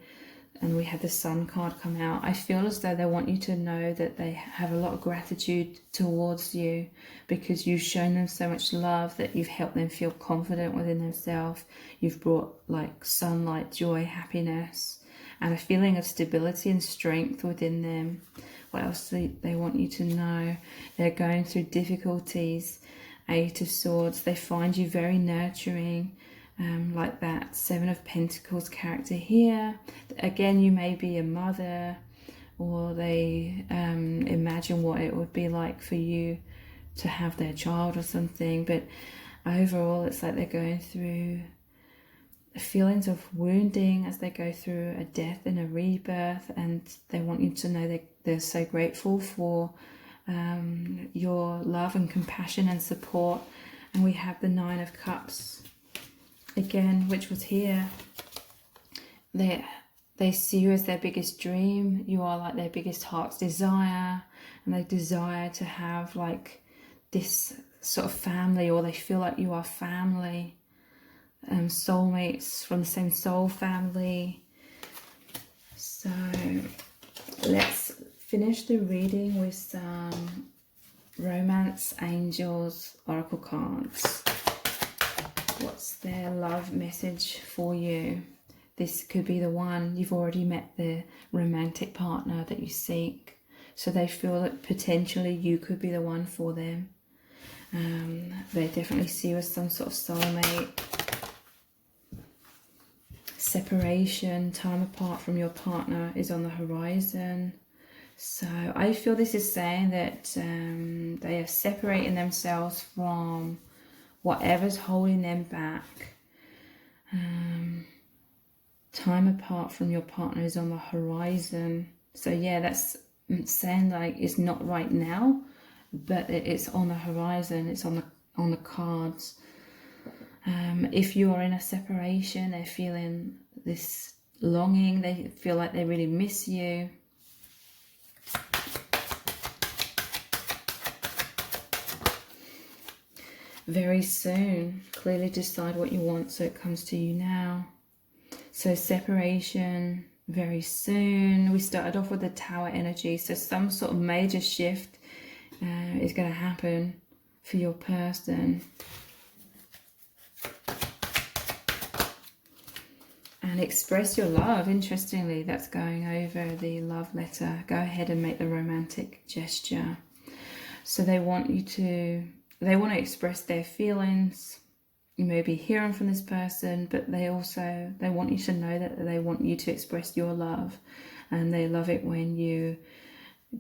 [SPEAKER 1] and we have the Sun card come out. I feel as though they want you to know that they have a lot of gratitude towards you, because you've shown them so much love, that you've helped them feel confident within themselves. You've brought like sunlight, joy, happiness, and a feeling of stability and strength within them. What else do they want you to know? They're going through difficulties. Eight of Swords. They find you very nurturing, like that Seven of Pentacles character here. Again, you may be a mother, or they imagine what it would be like for you to have their child or something. But overall, it's like they're going through feelings of wounding as they go through a death and a rebirth, and they want you to know that they're so grateful for your love and compassion and support. And we have the Nine of Cups again, which was here. They see you as their biggest dream. You are like their biggest heart's desire, and they desire to have like this sort of family, or they feel like you are family. Soulmates from the same soul family. So let's finish the reading with some Romance Angels Oracle cards. What's their love message for you? This could be the one. You've already met the romantic partner that you seek, so they feel that potentially you could be the one for them. They definitely see you as some sort of soulmate. Separation, time apart from your partner is on the horizon. So I feel this is saying that they are separating themselves from whatever's holding them back. Time apart from your partner is on the horizon. So yeah, that's saying like it's not right now, but it's on the horizon. It's on the cards. If you are in a separation, they're feeling this longing. They feel like they really miss you. Very soon. Clearly decide what you want so it comes to you now. So separation, very soon. We started off with the Tower energy. So some sort of major shift is going to happen for your person. And express your love. Interestingly, that's going over the love letter. Go ahead and make the romantic gesture. So they want to express their feelings. You may be hearing from this person, but they want you to know that they want you to express your love, and they love it when you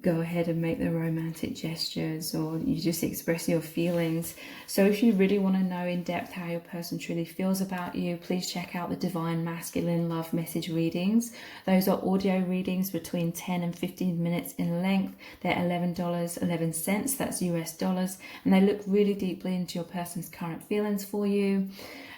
[SPEAKER 1] go ahead and make the romantic gestures, or you just express your feelings. So if you really want to know in depth how your person truly feels about you, please check out the Divine Masculine Love Message readings. Those are audio readings between 10 and 15 minutes in length. They're $11.11, that's US dollars, and they look really deeply into your person's current feelings for you,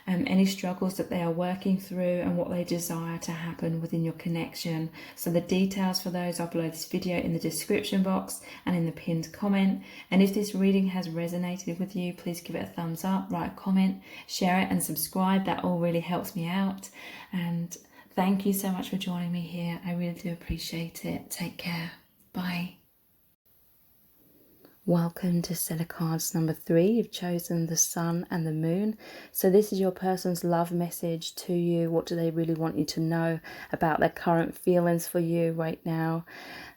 [SPEAKER 1] any struggles that they are working through, and what they desire to happen within your connection. So the details for those are below this video in the description box and in the pinned comment. And if this reading has resonated with you, please give it a thumbs up, write a comment, share it and subscribe. That all really helps me out. And thank you so much for joining me here. I really do appreciate it. Take care. Bye. Welcome to Stellar Cards number 3. You've chosen the Sun and the Moon. So this is your person's love message to you. What do they really want you to know about their current feelings for you right now?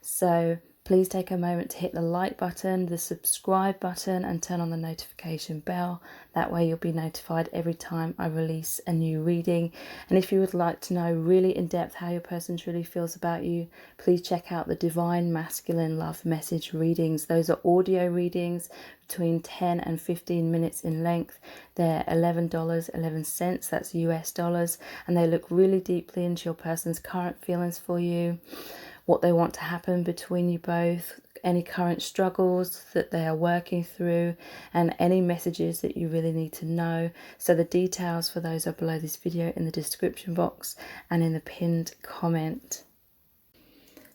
[SPEAKER 1] So please take a moment to hit the like button, the subscribe button, and turn on the notification bell. That way you'll be notified every time I release a new reading. And if you would like to know really in depth how your person truly feels about you, please check out the Divine Masculine Love Message readings. Those are audio readings between 10 and 15 minutes in length. They're $11.11, that's US dollars, and they look really deeply into your person's current feelings for you, what they want to happen between you both, any current struggles that they are working through, and any messages that you really need to know. So the details for those are below this video in the description box and in the pinned comment.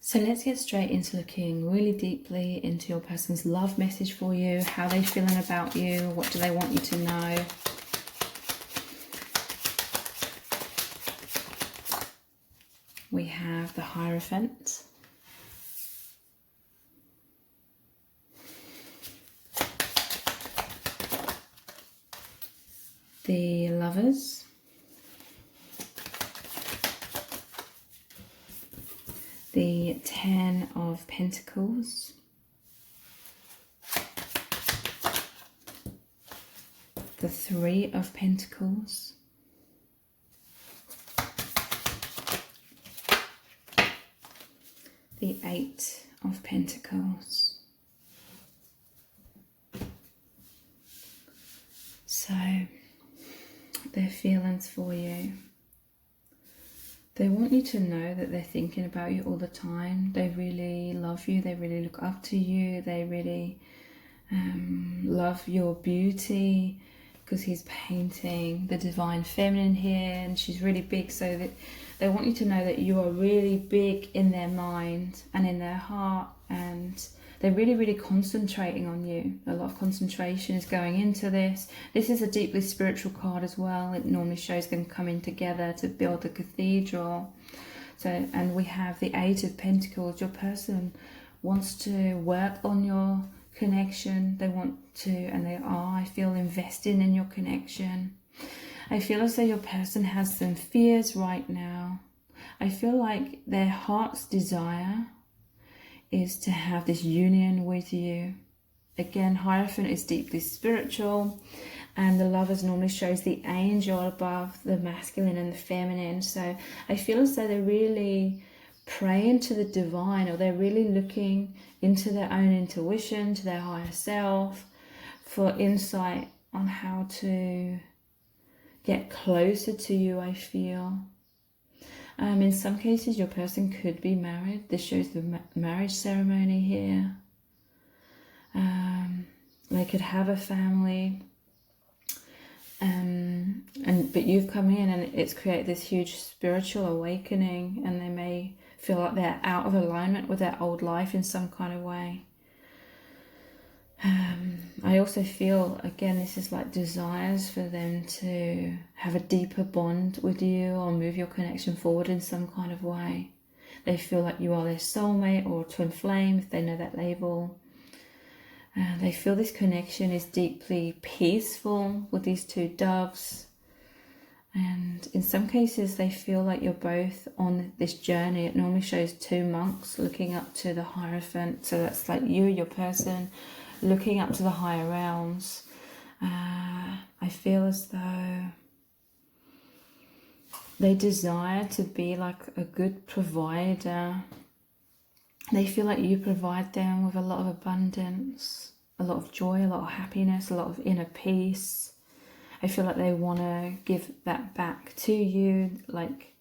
[SPEAKER 1] So let's get straight into looking really deeply into your person's love message for you. How are they feeling about you? What do they want you to know? We have the Hierophant, the Lovers, the Ten of Pentacles, the Three of Pentacles, the Eight of Pentacles. So, their feelings for you. They want you to know that they're thinking about you all the time. They really love you. They really look up to you. They really love your beauty, because he's painting the Divine Feminine here, and she's really big, so that they want you to know that you are really big in their mind and in their heart, and they're really, really concentrating on you. A lot of concentration is going into this. This is a deeply spiritual card as well. It normally shows them coming together to build a cathedral. So, and we have the Eight of Pentacles. Your person wants to work on your connection. They want to, and they are, I feel, investing in your connection. I feel as though your person has some fears right now. I feel like their heart's desire is to have this union with you. Again, Hierophant is deeply spiritual, and the Lovers normally shows the angel above the masculine and the feminine. So I feel as though they're really praying to the divine, or they're really looking into their own intuition, to their higher self, for insight on how to get closer to you, I feel. In some cases, your person could be married. This shows the marriage ceremony here. They could have a family. But you've come in and it's created this huge spiritual awakening, and they may feel like they're out of alignment with their old life in some kind of way. I also feel, again, this is like desires for them to have a deeper bond with you, or move your connection forward in some kind of way. They feel like you are their soulmate or twin flame, if they know that label. They feel this connection is deeply peaceful with these two doves. And in some cases, they feel like you're both on this journey. It normally shows two monks looking up to the Hierophant. So that's like you, your person, looking up to the higher realms. I feel as though they desire to be like a good provider They feel like you provide them with a lot of abundance, a lot of joy, a lot of happiness, a lot of inner peace. I feel like they want to give that back to you. Like,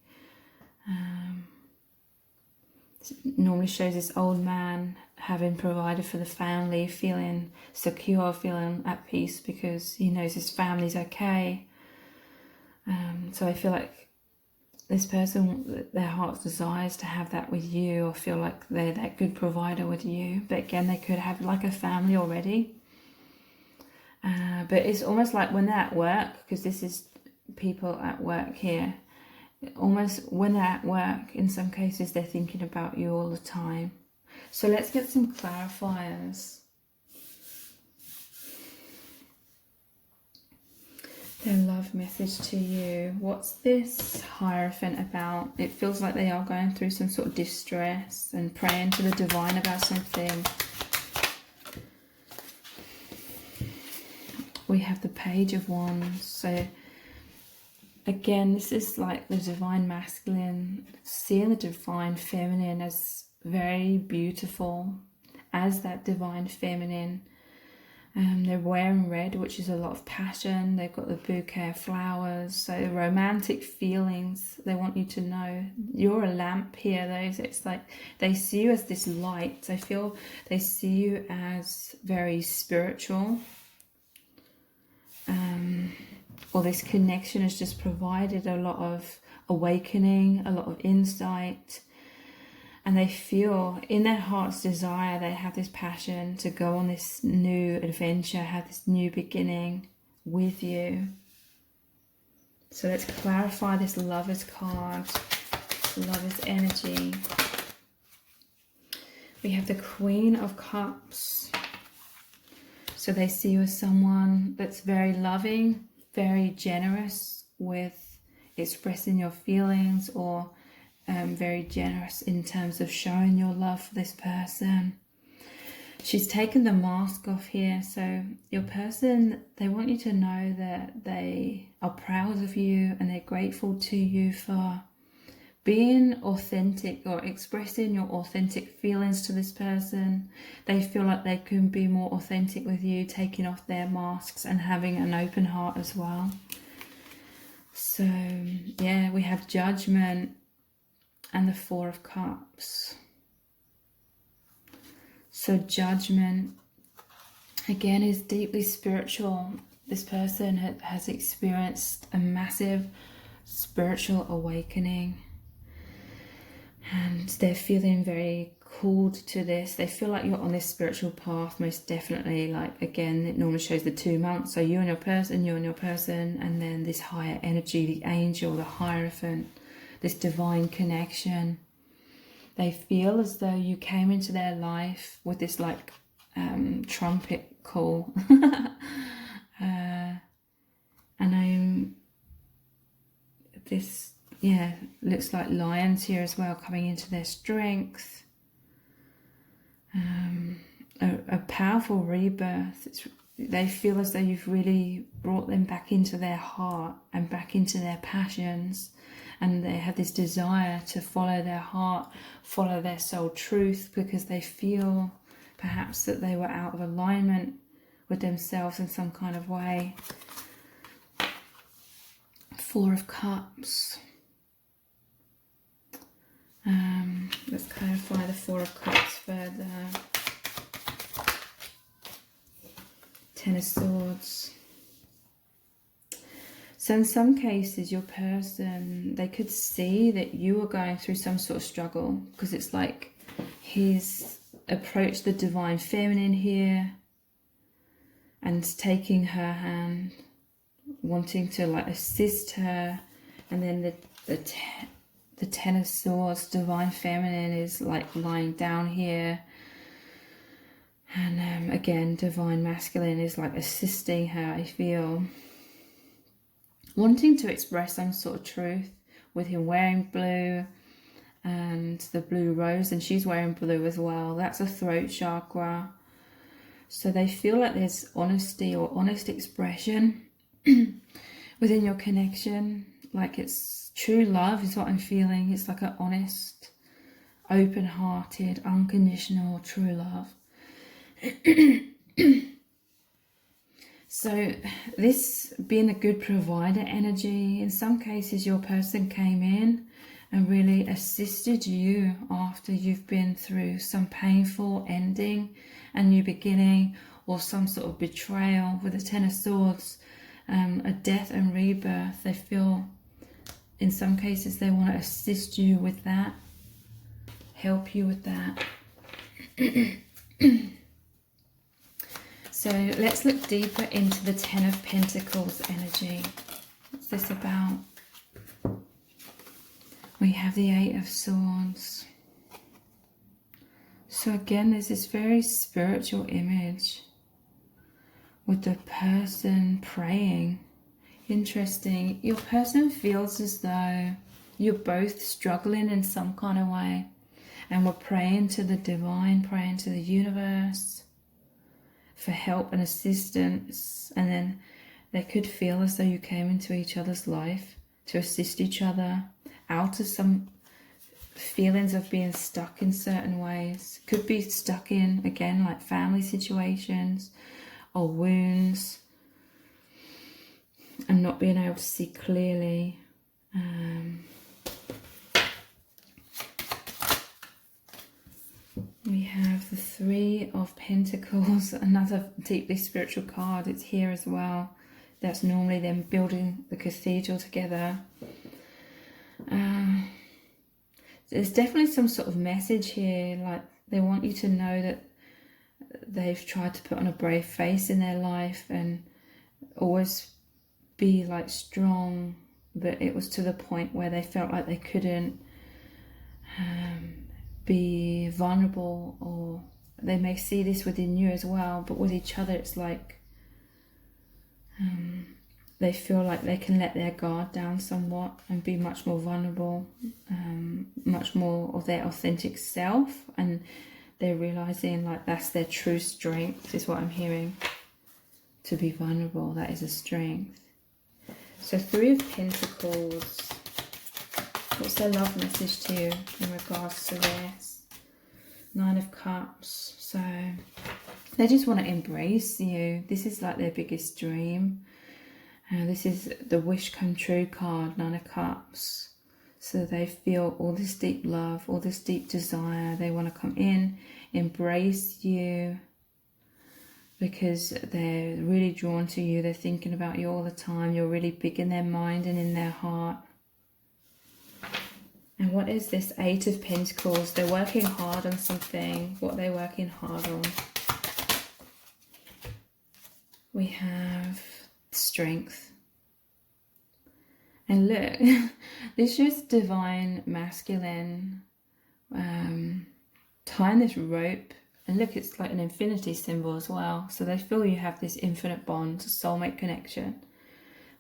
[SPEAKER 1] normally shows this old man having provided for the family, feeling secure, feeling at peace because he knows his family's okay. So I feel like this person, their heart's desires to have that with you, or feel like they're that good provider with you. But again, they could have like a family already. But it's almost like when they're at work, because this is people at work here, almost when they're at work, in some cases, they're thinking about you all the time. So let's get some clarifiers. Their love message to you. What's this Hierophant about? It feels like they are going through some sort of distress and praying to the divine about something. We have the Page of Wands. So again, this is like the divine masculine, seeing the divine feminine as very beautiful, as that divine feminine. They're wearing red, which is a lot of passion. They've got the bouquet of flowers, so romantic feelings. They want you to know you're a lamp here. It's like they see you as this light. I feel they see you as very spiritual. Or this connection has just provided a lot of awakening, a lot of insight. And they feel in their heart's desire, they have this passion to go on this new adventure, have this new beginning with you. So let's clarify this Lover's card, Lover's energy. We have the Queen of Cups. So they see you as someone that's very loving, very generous with expressing your feelings, or very generous in terms of showing your love for this person. She's taken the mask off here. So your person, they want you to know that they are proud of you and they're grateful to you for being authentic or expressing your authentic feelings to this person. They feel like they can be more authentic with you, taking off their masks and having an open heart as well. So yeah, we have Judgment and the Four of Cups. So Judgment, again, is deeply spiritual. This person has experienced a massive spiritual awakening. And they're feeling very called to this. They feel like you're on this spiritual path, most definitely. Like, again, it normally shows the 2 months. So you and your person, and then this higher energy, the angel, the Hierophant, this divine connection. They feel as though you came into their life with this like trumpet call. And this, yeah, looks like lions here as well, coming into their strength. A powerful rebirth. They feel as though you've really brought them back into their heart and back into their passions. And they have this desire to follow their heart, follow their soul truth, because they feel perhaps that they were out of alignment with themselves in some kind of way. Four of Cups. Let's clarify the Four of Cups further. Ten of Swords. So in some cases, your person, they could see that you are going through some sort of struggle, because it's like he's approached the divine feminine here and taking her hand, wanting to like assist her. And then the Ten of Swords, divine feminine, is like lying down here. And again, divine masculine is like assisting her, I feel. Wanting to express some sort of truth, with him wearing blue and the blue rose, and she's wearing blue as well. That's a throat chakra. So they feel like there's honesty or honest expression within your connection. Like it's true love is what I'm feeling. It's like an honest open-hearted, unconditional, true love. So this being a good provider energy, in some cases your person came in and really assisted you after you've been through some painful ending, a new beginning, or some sort of betrayal with the Ten of Swords, a death and rebirth. They feel, in some cases, they want to assist you with that, help you with that. So let's look deeper into the Ten of Pentacles energy. What's this about? We have the Eight of Swords. So again, there's this very spiritual image with the person praying. Interesting. Your person feels as though you're both struggling in some kind of way. And we're praying to the divine, praying to the universe for help and assistance. And then they could feel as though you came into each other's life to assist each other out of some feelings of being stuck in certain ways. Could be stuck in, again, like family situations or wounds and not being able to see clearly. We have the Three of Pentacles, another deeply spiritual card. It's here as well. That's normally them building the cathedral together. There's definitely some sort of message here, like they want you to know that they've tried to put on a brave face in their life and always be like strong, but it was to the point where they felt like they couldn't be vulnerable, or they may see this within you as well, but with each other it's like they feel like they can let their guard down somewhat and be much more vulnerable, much more of their authentic self, and they're realizing like that's their true strength, is what I'm hearing. To be vulnerable, that is a strength. So Three of Pentacles, what's their love message to you in regards to this? Nine of Cups. So they just want to embrace you. This is like their biggest dream. This is the wish come true card, Nine of Cups. So they feel all this deep love, all this deep desire. They want to come in, embrace you, because they're really drawn to you. They're thinking about you all the time. You're really big in their mind and in their heart. And what is this Eight of Pentacles? They're working hard on something. What are they working hard on? We have strength. And look, this is divine masculine tying this rope. And look, it's like an infinity symbol as well. So they feel you have this infinite bond, soulmate connection.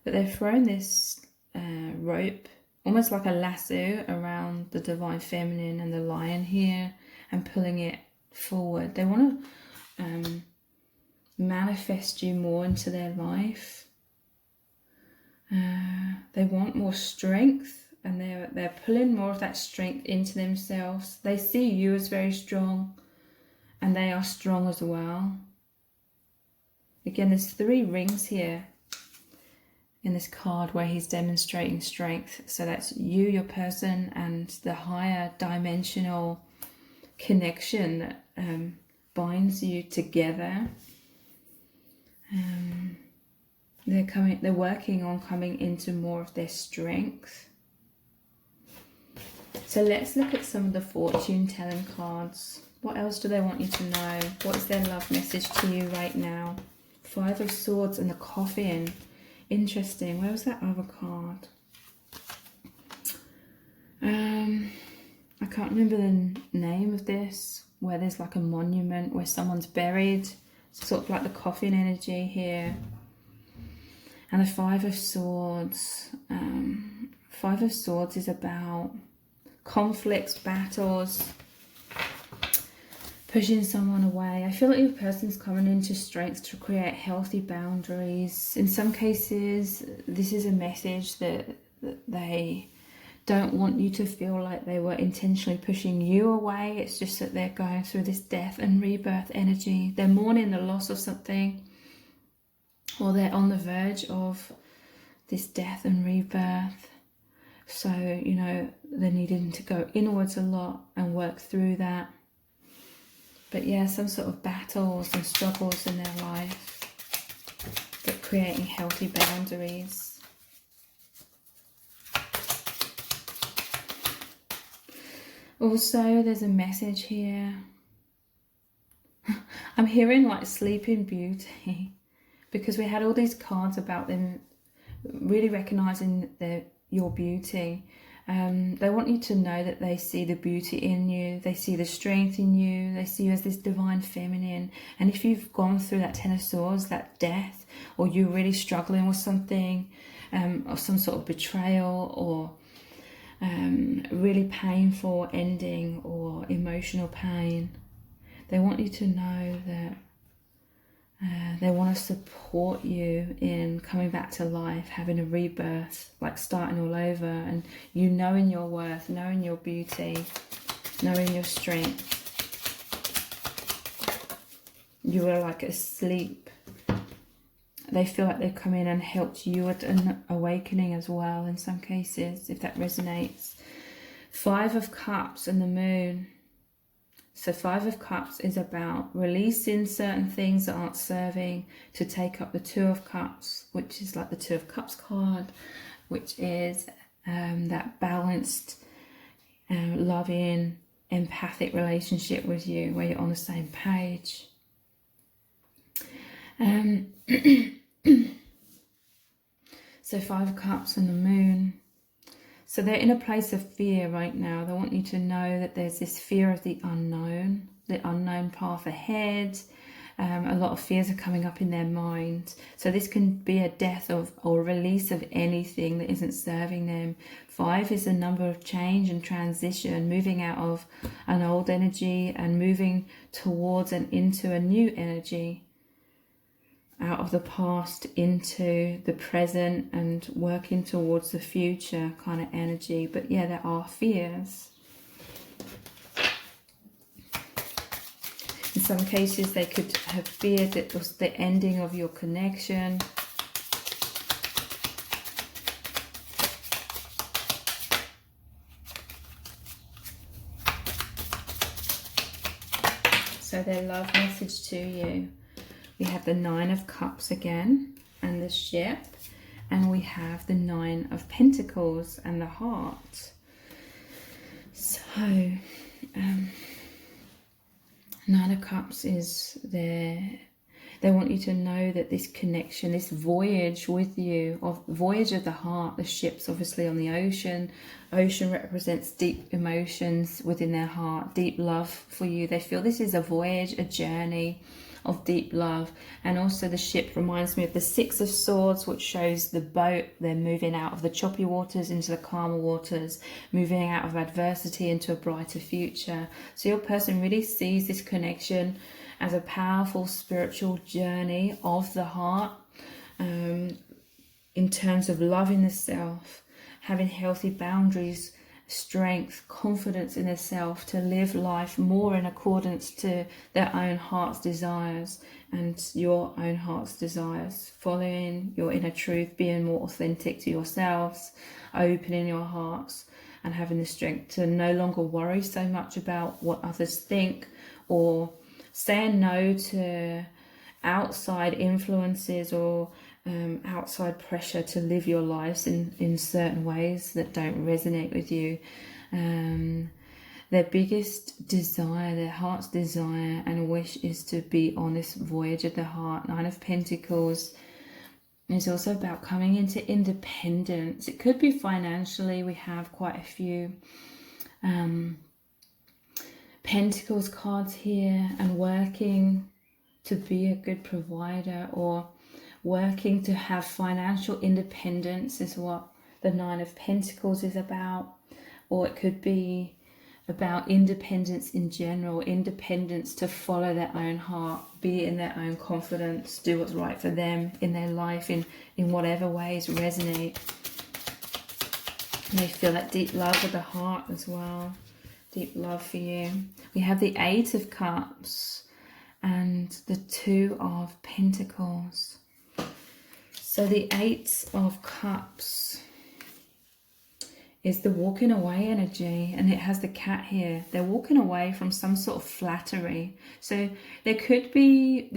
[SPEAKER 1] But they've thrown this rope, almost like a lasso, around the divine feminine and the lion here, and pulling it forward. They want to manifest you more into their life. They want more strength, and they're pulling more of that strength into themselves. They see you as very strong, and they are strong as well. Again, there's 3 rings here in this card where he's demonstrating strength. So that's you, your person, and the higher dimensional connection that binds you together. They're working on coming into more of their strength. So let's look at some of the fortune telling cards. What else do they want you to know? What is their love message to you right now? Five of Swords and the Coffin. Interesting. Where was that other card? I can't remember the name of this, where there's like a monument where someone's buried. Sort of like the coffin energy here. And the Five of Swords. Five of Swords is about conflicts, battles, pushing someone away. I feel like your person's coming into strength to create healthy boundaries. In some cases, this is a message that they don't want you to feel like they were intentionally pushing you away. It's just that they're going through this death and rebirth energy. They're mourning the loss of something, or they're on the verge of this death and rebirth. So, you know, they're needing to go inwards a lot and work through that. But yeah, some sort of battles and struggles in their life, but creating healthy boundaries. Also, there's a message here. I'm hearing like Sleeping Beauty, because we had all these cards about them really recognizing your beauty. They want you to know that they see the beauty in you, they see the strength in you, they see you as this divine feminine. And if you've gone through that Ten of Swords, that death, or you're really struggling with something, or some sort of betrayal, or really painful ending, or emotional pain, they want you to know that they want to support you in coming back to life, having a rebirth, like starting all over, and you knowing your worth, knowing your beauty, knowing your strength. You were like asleep. They feel like they've come in and helped you at an awakening as well in some cases, if that resonates. Five of Cups and the Moon. So Five of Cups is about releasing certain things that aren't serving, to take up the Two of Cups, which is like the Two of Cups card, which is that balanced, loving, empathic relationship with you, where you're on the same page. So Five of Cups and the Moon. So they're in a place of fear right now. They want you to know that there's this fear of the unknown path ahead. A lot of fears are coming up in their mind. So this can be a death of or release of anything that isn't serving them. Five is a number of change and transition, moving out of an old energy and moving towards and into a new energy. Out of the past into the present and working towards the future kind of energy. But yeah, there are fears. In some cases, they could have feared that it was the ending of your connection. So their love message to you. We have the Nine of Cups again, and the Ship, and we have the Nine of Pentacles and the Heart. So, Nine of Cups is there. They want you to know that this connection, this voyage with you, voyage of the heart, the ship's obviously on the ocean. Ocean represents deep emotions within their heart, deep love for you. They feel this is a voyage, a journey of deep love. And also the ship reminds me of the Six of Swords, which shows the boat. They're moving out of the choppy waters into the calmer waters, moving out of adversity into a brighter future. So your person really sees this connection as a powerful spiritual journey of the heart, in terms of loving the self, having healthy boundaries, strength, confidence in their self, to live life more in accordance to their own heart's desires and your own heart's desires, following your inner truth, being more authentic to yourselves, opening your hearts and having the strength to no longer worry so much about what others think, or saying no to outside influences or outside pressure to live your lives in certain ways that don't resonate with you. Their biggest desire, their heart's desire and wish, is to be on this voyage of the heart. Nine of Pentacles is also about coming into independence. It could be financially. We have quite a few Pentacles cards here, and working to be a good provider, or working to have financial independence is what the Nine of Pentacles is about. Or it could be about independence in general, independence to follow their own heart, be in their own confidence, do what's right for them in their life, in whatever ways resonate. And they feel that deep love of the heart as well. Deep love for you. We have the Eight of Cups and the Two of Pentacles. So the Eight of Cups is the walking away energy, and it has the cat here. They're walking away from some sort of flattery. So this could be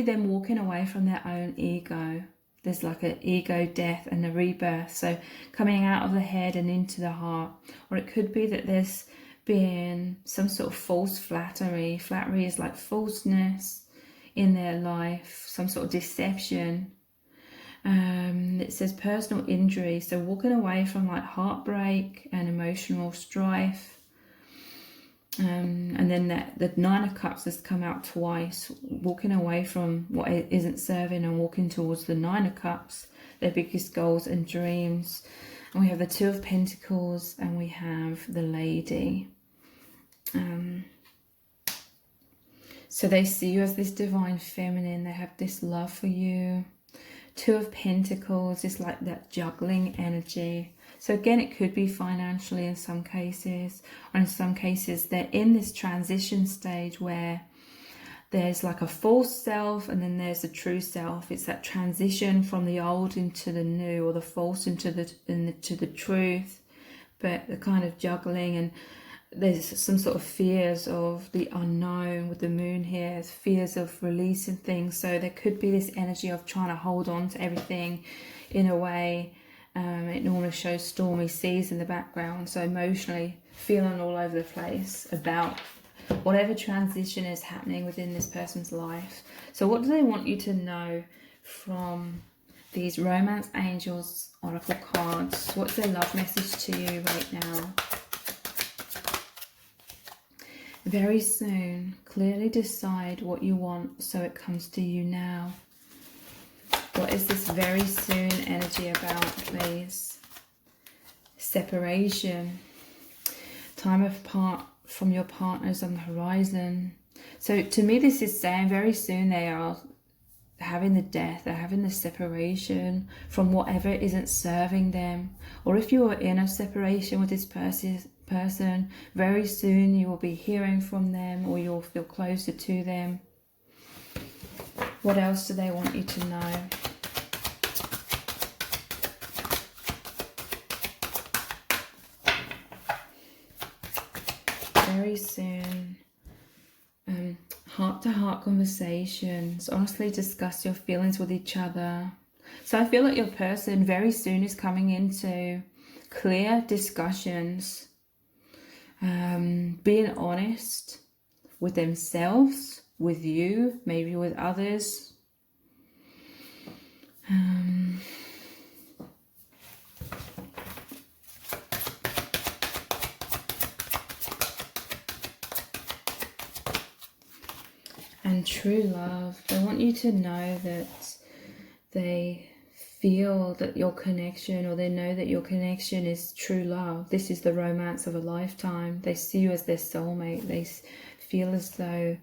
[SPEAKER 1] them walking away from their own ego. There's like an ego death and a rebirth. So coming out of the head and into the heart. Or it could be that there's been some sort of false flattery. Flattery is like falseness in their life, some sort of deception. It says personal injury, so walking away from like heartbreak and emotional strife. And then the Nine of Cups has come out twice, walking away from what isn't serving and walking towards the Nine of Cups, their biggest goals and dreams. And we have the Two of Pentacles and we have the Lady. So they see you as this divine feminine. They have this love for you. Two of Pentacles is like that juggling energy. So again, it could be financially in some cases, or in some cases they're in this transition stage where there's like a false self and then there's a true self. It's that transition from the old into the new, or the false into the truth, but the kind of juggling. And there's some sort of fears of the unknown with the moon here, fears of releasing things. So there could be this energy of trying to hold on to everything in a way. It normally shows stormy seas in the background. So emotionally feeling all over the place about whatever transition is happening within this person's life. So what do they want you to know from these Romance Angels Oracle cards? What's their love message to you right now? Very soon, clearly decide what you want so it comes to you now. What is this very soon energy about, please? Separation. Time apart from your partners on the horizon. So to me, this is saying very soon they are having the death, they're having the separation from whatever isn't serving them. Or if you are in a separation with this person, very soon you will be hearing from them, or you'll feel closer to them. What else do they want you to know? Very soon, heart-to-heart conversations. Honestly discuss your feelings with each other. So I feel like your person very soon is coming into clear discussions, being honest with themselves, with you, maybe with others. And true love. They want you to know that they feel that your connection, or they know that your connection is true love. This is the romance of a lifetime. They see you as their soulmate. They feel as though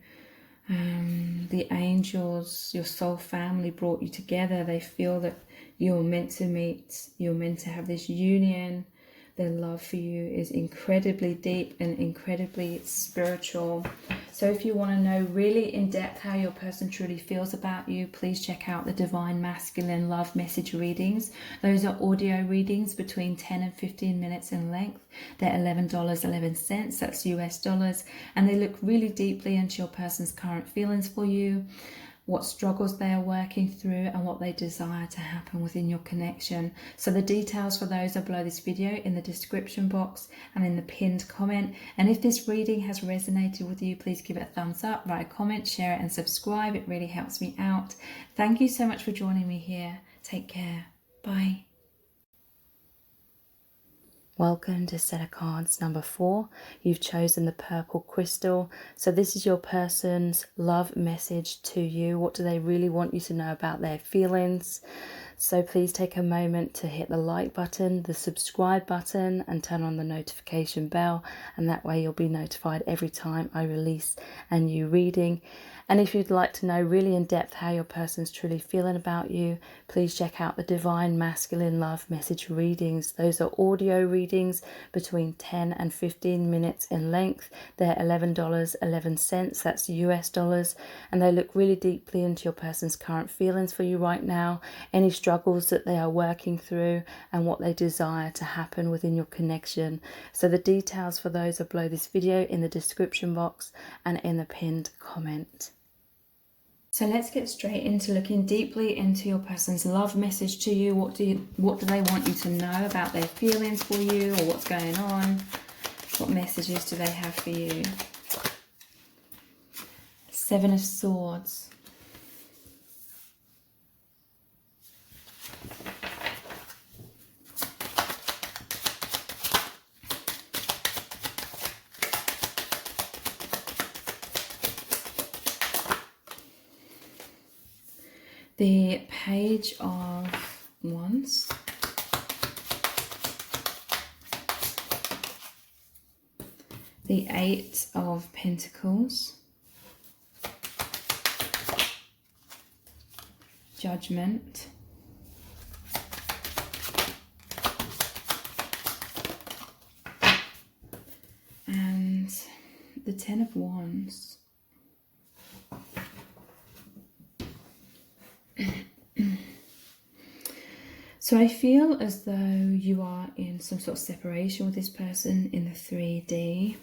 [SPEAKER 1] the angels, your soul family, brought you together. They feel that you're meant to meet, you're meant to have this union. Their love for you is incredibly deep and incredibly spiritual. So if you want to know really in depth how your person truly feels about you, please check out the Divine Masculine Love Message readings. Those are audio readings between 10 and 15 minutes in length. They're $11.11, that's US dollars, and they look really deeply into your person's current feelings for you, what struggles they are working through, and what they desire to happen within your connection. So the details for those are below this video in the description box and in the pinned comment. And if this reading has resonated with you, please give it a thumbs up, write a comment, share it and subscribe. It really helps me out. Thank you so much for joining me here. Take care. Bye. Welcome to set of cards number 4. You've chosen the purple crystal. So this is your person's love message to you. What do they really want you to know about their feelings?
[SPEAKER 2] So please take a moment to hit the like button, the subscribe button, and turn on the notification bell, and that way you'll be notified every time I release a new reading. And if you'd like to know really in depth how your person's truly feeling about you, please check out the Divine Masculine Love Message readings. Those are audio readings between 10 and 15 minutes in length. They're $11.11, that's US dollars, and they look really deeply into your person's current feelings for you right now, any struggles that they are working through, and what they desire to happen within your connection. So the details for those are below this video in the description box and in the pinned comment.
[SPEAKER 1] So let's get straight into looking deeply into your person's love message to you. What do they want you to know about their feelings for you, or what's going on? What messages do they have for you? Seven of Swords. The Page of Wands. The Eight of Pentacles. Judgment. And the Ten of Wands. So I feel as though you are in some sort of separation with this person in the 3D.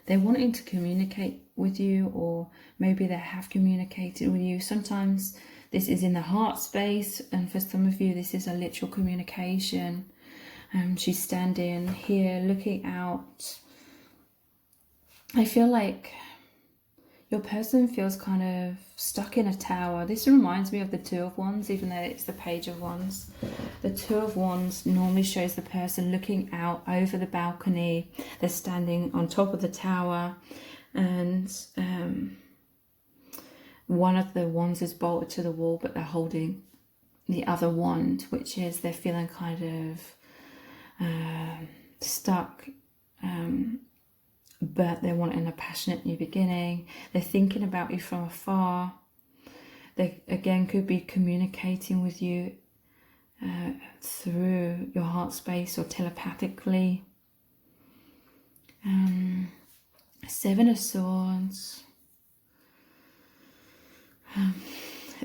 [SPEAKER 1] They're wanting to communicate with you, or maybe they have communicated with you. Sometimes this is in the heart space, and for some of you this is a literal communication. She's standing here looking out. I feel like your person feels kind of stuck in a tower. This reminds me of the Two of Wands, even though it's the Page of Wands. The Two of Wands normally shows the person looking out over the balcony. They're standing on top of the tower, and one of the wands is bolted to the wall, but they're holding the other wand, which is they're feeling kind of stuck, but they're wanting a passionate new beginning. They're thinking about you from afar. They again could be communicating with you through your heart space or telepathically. Seven of Swords.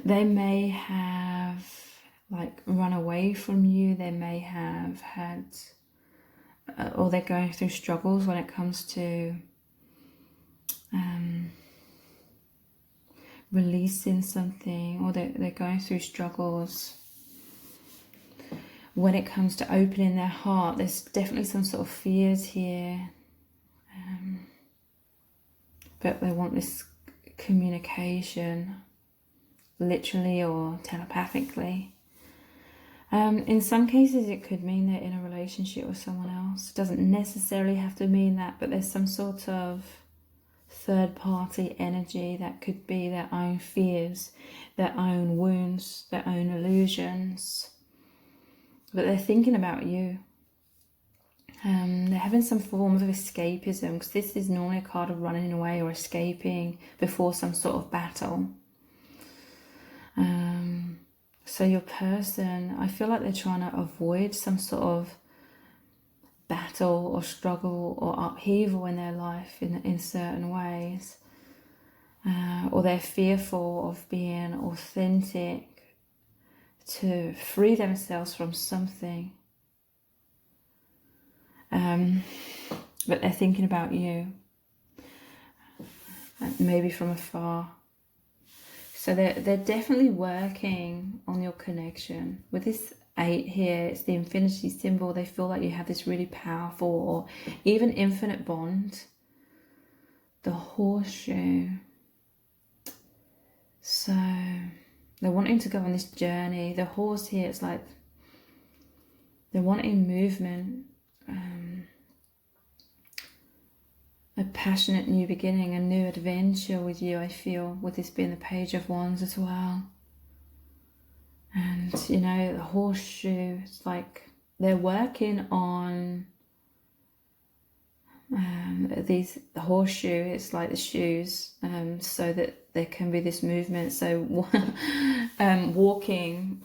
[SPEAKER 1] They may have like run away from you. They may have had or they're going through struggles when it comes to releasing something, or they're going through struggles when it comes to opening their heart. There's definitely some sort of fears here, but they want this communication, literally or telepathically. In some cases it could mean they're in a relationship with someone else. It doesn't necessarily have to mean that, but there's some sort of third party energy that could be their own fears, their own wounds, their own illusions, but they're thinking about you. They're having some form of escapism, because this is normally a card of running away or escaping before some sort of battle. So your person, I feel like they're trying to avoid some sort of battle or struggle or upheaval in their life in certain ways. Or they're fearful of being authentic to free themselves from something. But they're thinking about you, maybe from afar. So they're definitely working on your connection. With this 8 here, it's the infinity symbol. They feel like you have this really powerful or even infinite bond. The horseshoe. So they're wanting to go on this journey. The horse here, it's like they're wanting movement, a passionate new beginning, a new adventure with you, I feel, with this being the Page of Wands as well. And you know, the horseshoe, it's like they're working on the horseshoe. It's like the shoes, so that there can be this movement. So walking,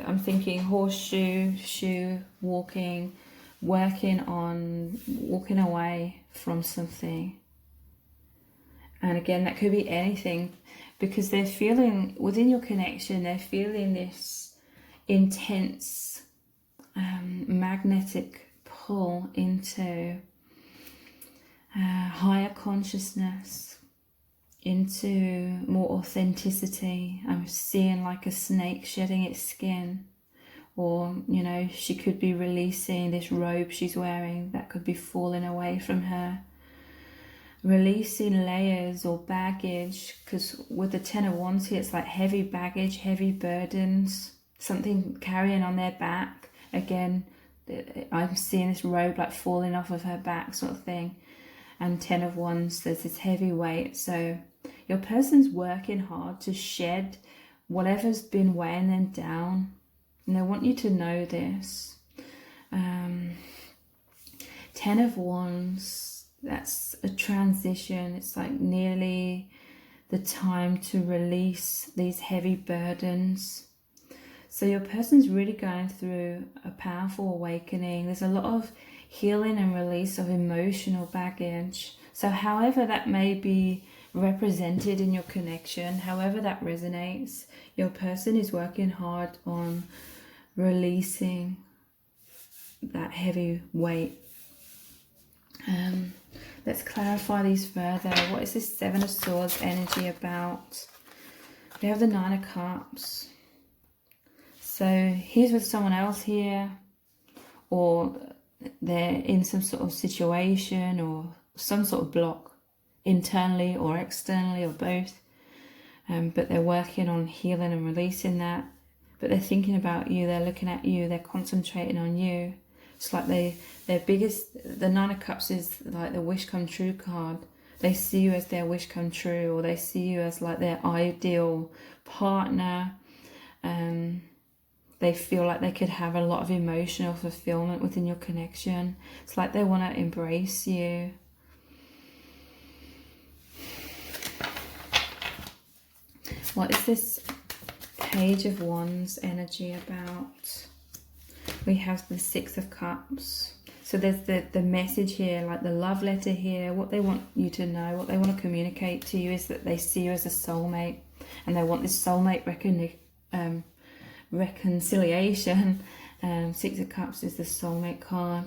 [SPEAKER 1] I'm thinking horseshoe, shoe, walking, working on walking away from something. And again, that could be anything, because they're feeling within your connection, they're feeling this intense magnetic pull into higher consciousness, into more authenticity. I'm seeing like a snake shedding its skin, or you know, she could be releasing this robe she's wearing that could be falling away from her, releasing layers or baggage, because with the Ten of Wands here, it's like heavy baggage, heavy burdens, something carrying on their back. Again, I'm seeing this robe like falling off of her back, sort of thing. And Ten of Wands, there's this heavy weight. So your person's working hard to shed whatever's been weighing them down, and they want you to know this. Ten of Wands, that's a transition. It's like nearly the time to release these heavy burdens. So your person's really going through a powerful awakening. There's a lot of healing and release of emotional baggage. So however that may be represented in your connection, however that resonates, your person is working hard on releasing that heavy weight. Let's clarify these further. What is this Seven of Swords energy about? We have the Nine of Cups. So he's with someone else here, or they're in some sort of situation or some sort of block, internally or externally or both. But they're working on healing and releasing that. But they're thinking about you, they're looking at you, they're concentrating on you. It's like their biggest, the Nine of Cups is like the wish come true card. They see you as their wish come true, or they see you as like their ideal partner. They feel like they could have a lot of emotional fulfillment within your connection. It's like they want to embrace you. What is this Page of Wands energy about? We have the Six of Cups. So there's the message here, like the love letter here. What they want you to know, what they want to communicate to you is that they see you as a soulmate, and they want this soulmate reconciliation. Six of Cups is the soulmate card.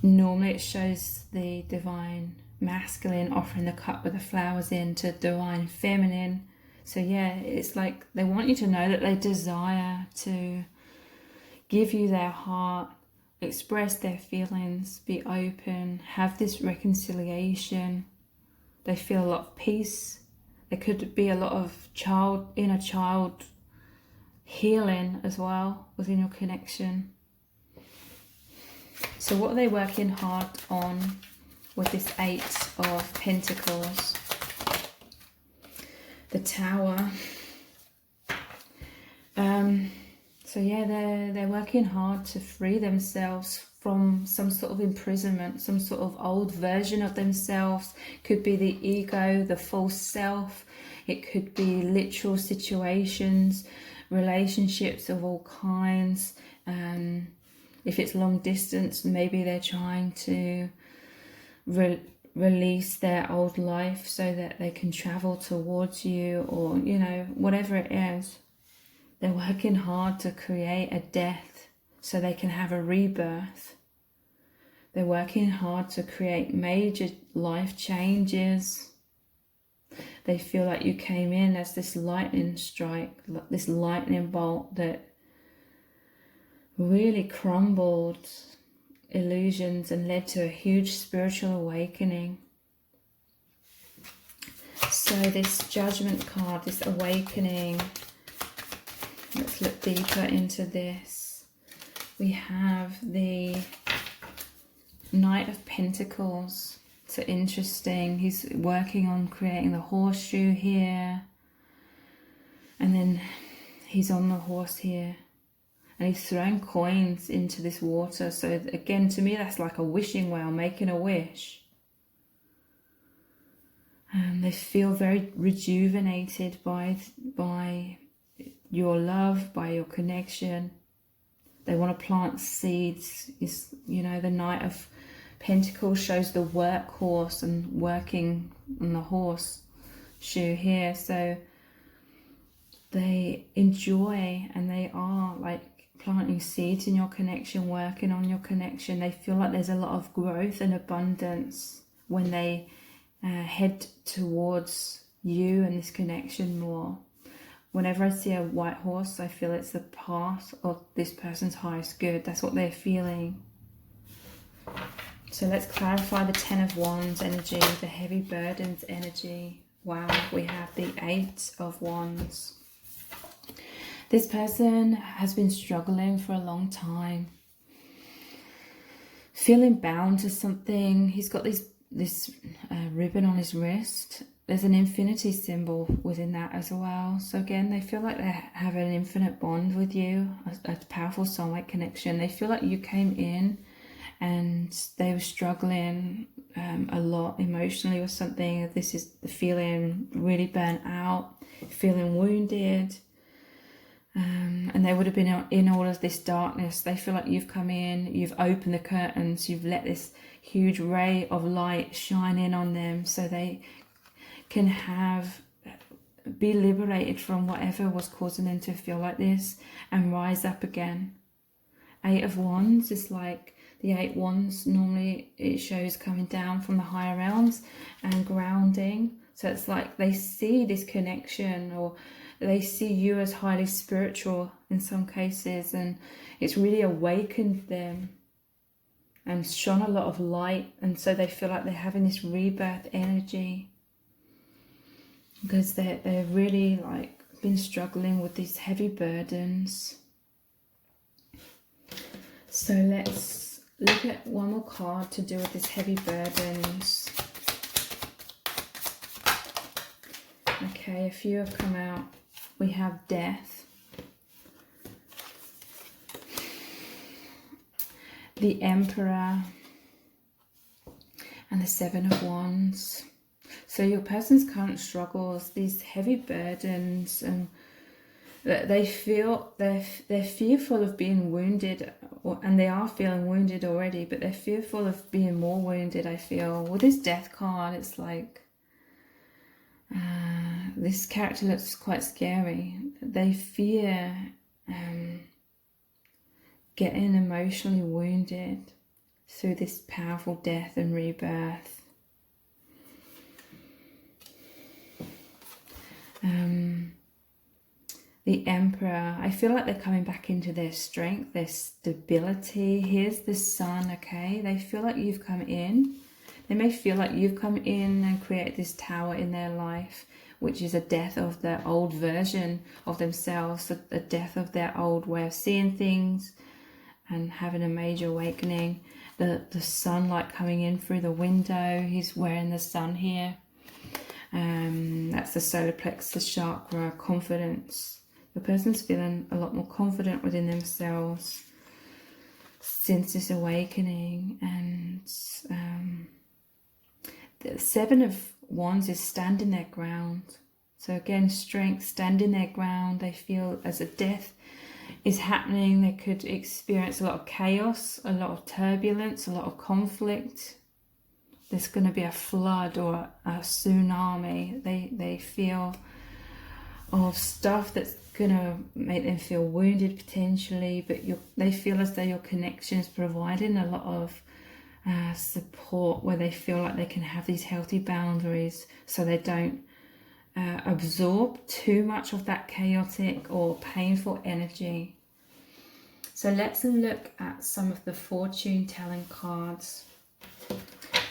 [SPEAKER 1] Normally it shows the divine masculine offering the cup with the flowers in to divine feminine. So yeah, it's like they want you to know that they desire to give you their heart, express their feelings, be open, have this reconciliation. They feel a lot of peace. There could be a lot of inner child healing as well within your connection. So what are they working hard on with this Eight of Pentacles? The Tower. So yeah, they're working hard to free themselves from some sort of imprisonment, some sort of old version of themselves. Could be the ego, the false self. It could be literal situations, relationships of all kinds. If it's long distance, maybe they're trying to release their old life so that they can travel towards you, or you know, whatever it is. They're working hard to create a death so they can have a rebirth. They're working hard to create major life changes. They feel like you came in as this lightning strike, this lightning bolt that really crumbled illusions and led to a huge spiritual awakening. So this Judgment card, this awakening, let's look deeper into this. We have the Knight of Pentacles. So interesting. He's working on creating the horseshoe here. And then he's on the horse here, and he's throwing coins into this water. So again, to me, that's like a wishing well, making a wish. And they feel very rejuvenated by your love, by your connection. They want to plant seeds. Is, you know, the Knight of Pentacles shows the workhorse and working on the horse shoe here. So they enjoy, and they are like planting seeds in your connection, working on your connection. They feel like there's a lot of growth and abundance when they head towards you and this connection more. Whenever I see a white horse, I feel it's the path of this person's highest good. That's what they're feeling. So let's clarify the Ten of Wands energy, the heavy burdens energy. Wow, we have the Eight of Wands. This person has been struggling for a long time, feeling bound to something. He's got this ribbon on his wrist. There's an infinity symbol within that as well. So again, they feel like they have an infinite bond with you, a powerful soulmate connection. They feel like you came in and they were struggling a lot emotionally with something. This is the feeling really burnt out, feeling wounded. And they would have been in all of this darkness. They feel like you've come in, you've opened the curtains, you've let this huge ray of light shine in on them so they can be liberated from whatever was causing them to feel like this and rise up again. Eight of Wands is like the Eight Wands. Normally it shows coming down from the higher realms and grounding. So it's like they see this connection, or they see you as highly spiritual in some cases, and it's really awakened them and shone a lot of light, and so they feel like they're having this rebirth energy because they're really like been struggling with these heavy burdens. So let's look at one more card to do with this heavy burdens. Okay, a few have come out. We have Death, the Emperor, and the Seven of Wands. So your person's current struggles, these heavy burdens, and they feel they're fearful of being wounded, and they are feeling wounded already, but they're fearful of being more wounded. I feel with this Death card, it's like this character looks quite scary. They fear getting emotionally wounded through this powerful death and rebirth. The Emperor, I feel like they're coming back into their strength, their stability. Here's the Sun, okay? They feel like you've come in. They may feel like you've come in and created this tower in their life, which is a death of their old version of themselves, a death of their old way of seeing things and having a major awakening. The sunlight coming in through the window. He's wearing the sun here. That's the solar plexus chakra, confidence. The person's feeling a lot more confident within themselves since this awakening. And the Seven of Wands is standing their ground. So again, strength, standing their ground. They feel as a death is happening, they could experience a lot of chaos, a lot of turbulence, a lot of conflict. There's going to be a flood or a tsunami. They feel of stuff that's going to make them feel wounded potentially, but they feel as though your connection is providing a lot of support, where they feel like they can have these healthy boundaries so they don't absorb too much of that chaotic or painful energy. So let's look at some of the fortune telling cards.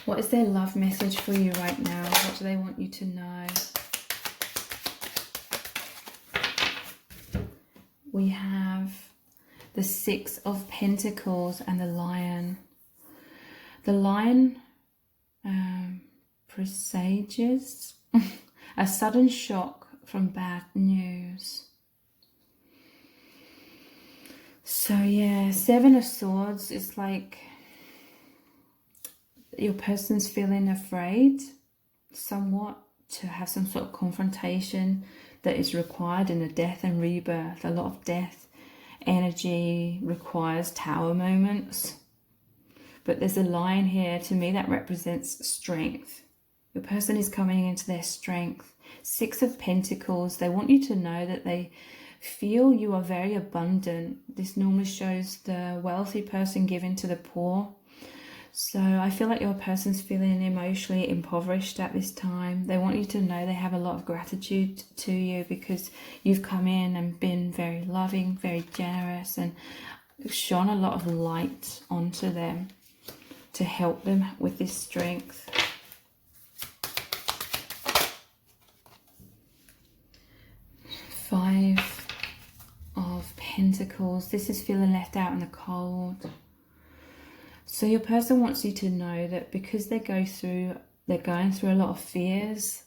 [SPEAKER 1] What is their love message for you right now? What do they want you to know? We have the Six of Pentacles and the Lion. The Lion presages a sudden shock from bad news. So yeah, Seven of Swords is like your person's feeling afraid somewhat to have some sort of confrontation that is required in a death and rebirth. A lot of death energy requires tower moments. But there's a line here to me that represents strength. Your person is coming into their strength. Six of Pentacles, they want you to know that they feel you are very abundant. This normally shows the wealthy person giving to the poor. So I feel like your person's feeling emotionally impoverished at this time. They want you to know they have a lot of gratitude to you because you've come in and been very loving, very generous, and shone a lot of light onto them to help them with this strength. Five of Pentacles. This is feeling left out in the cold. So your person wants you to know that because they're going through a lot of fears,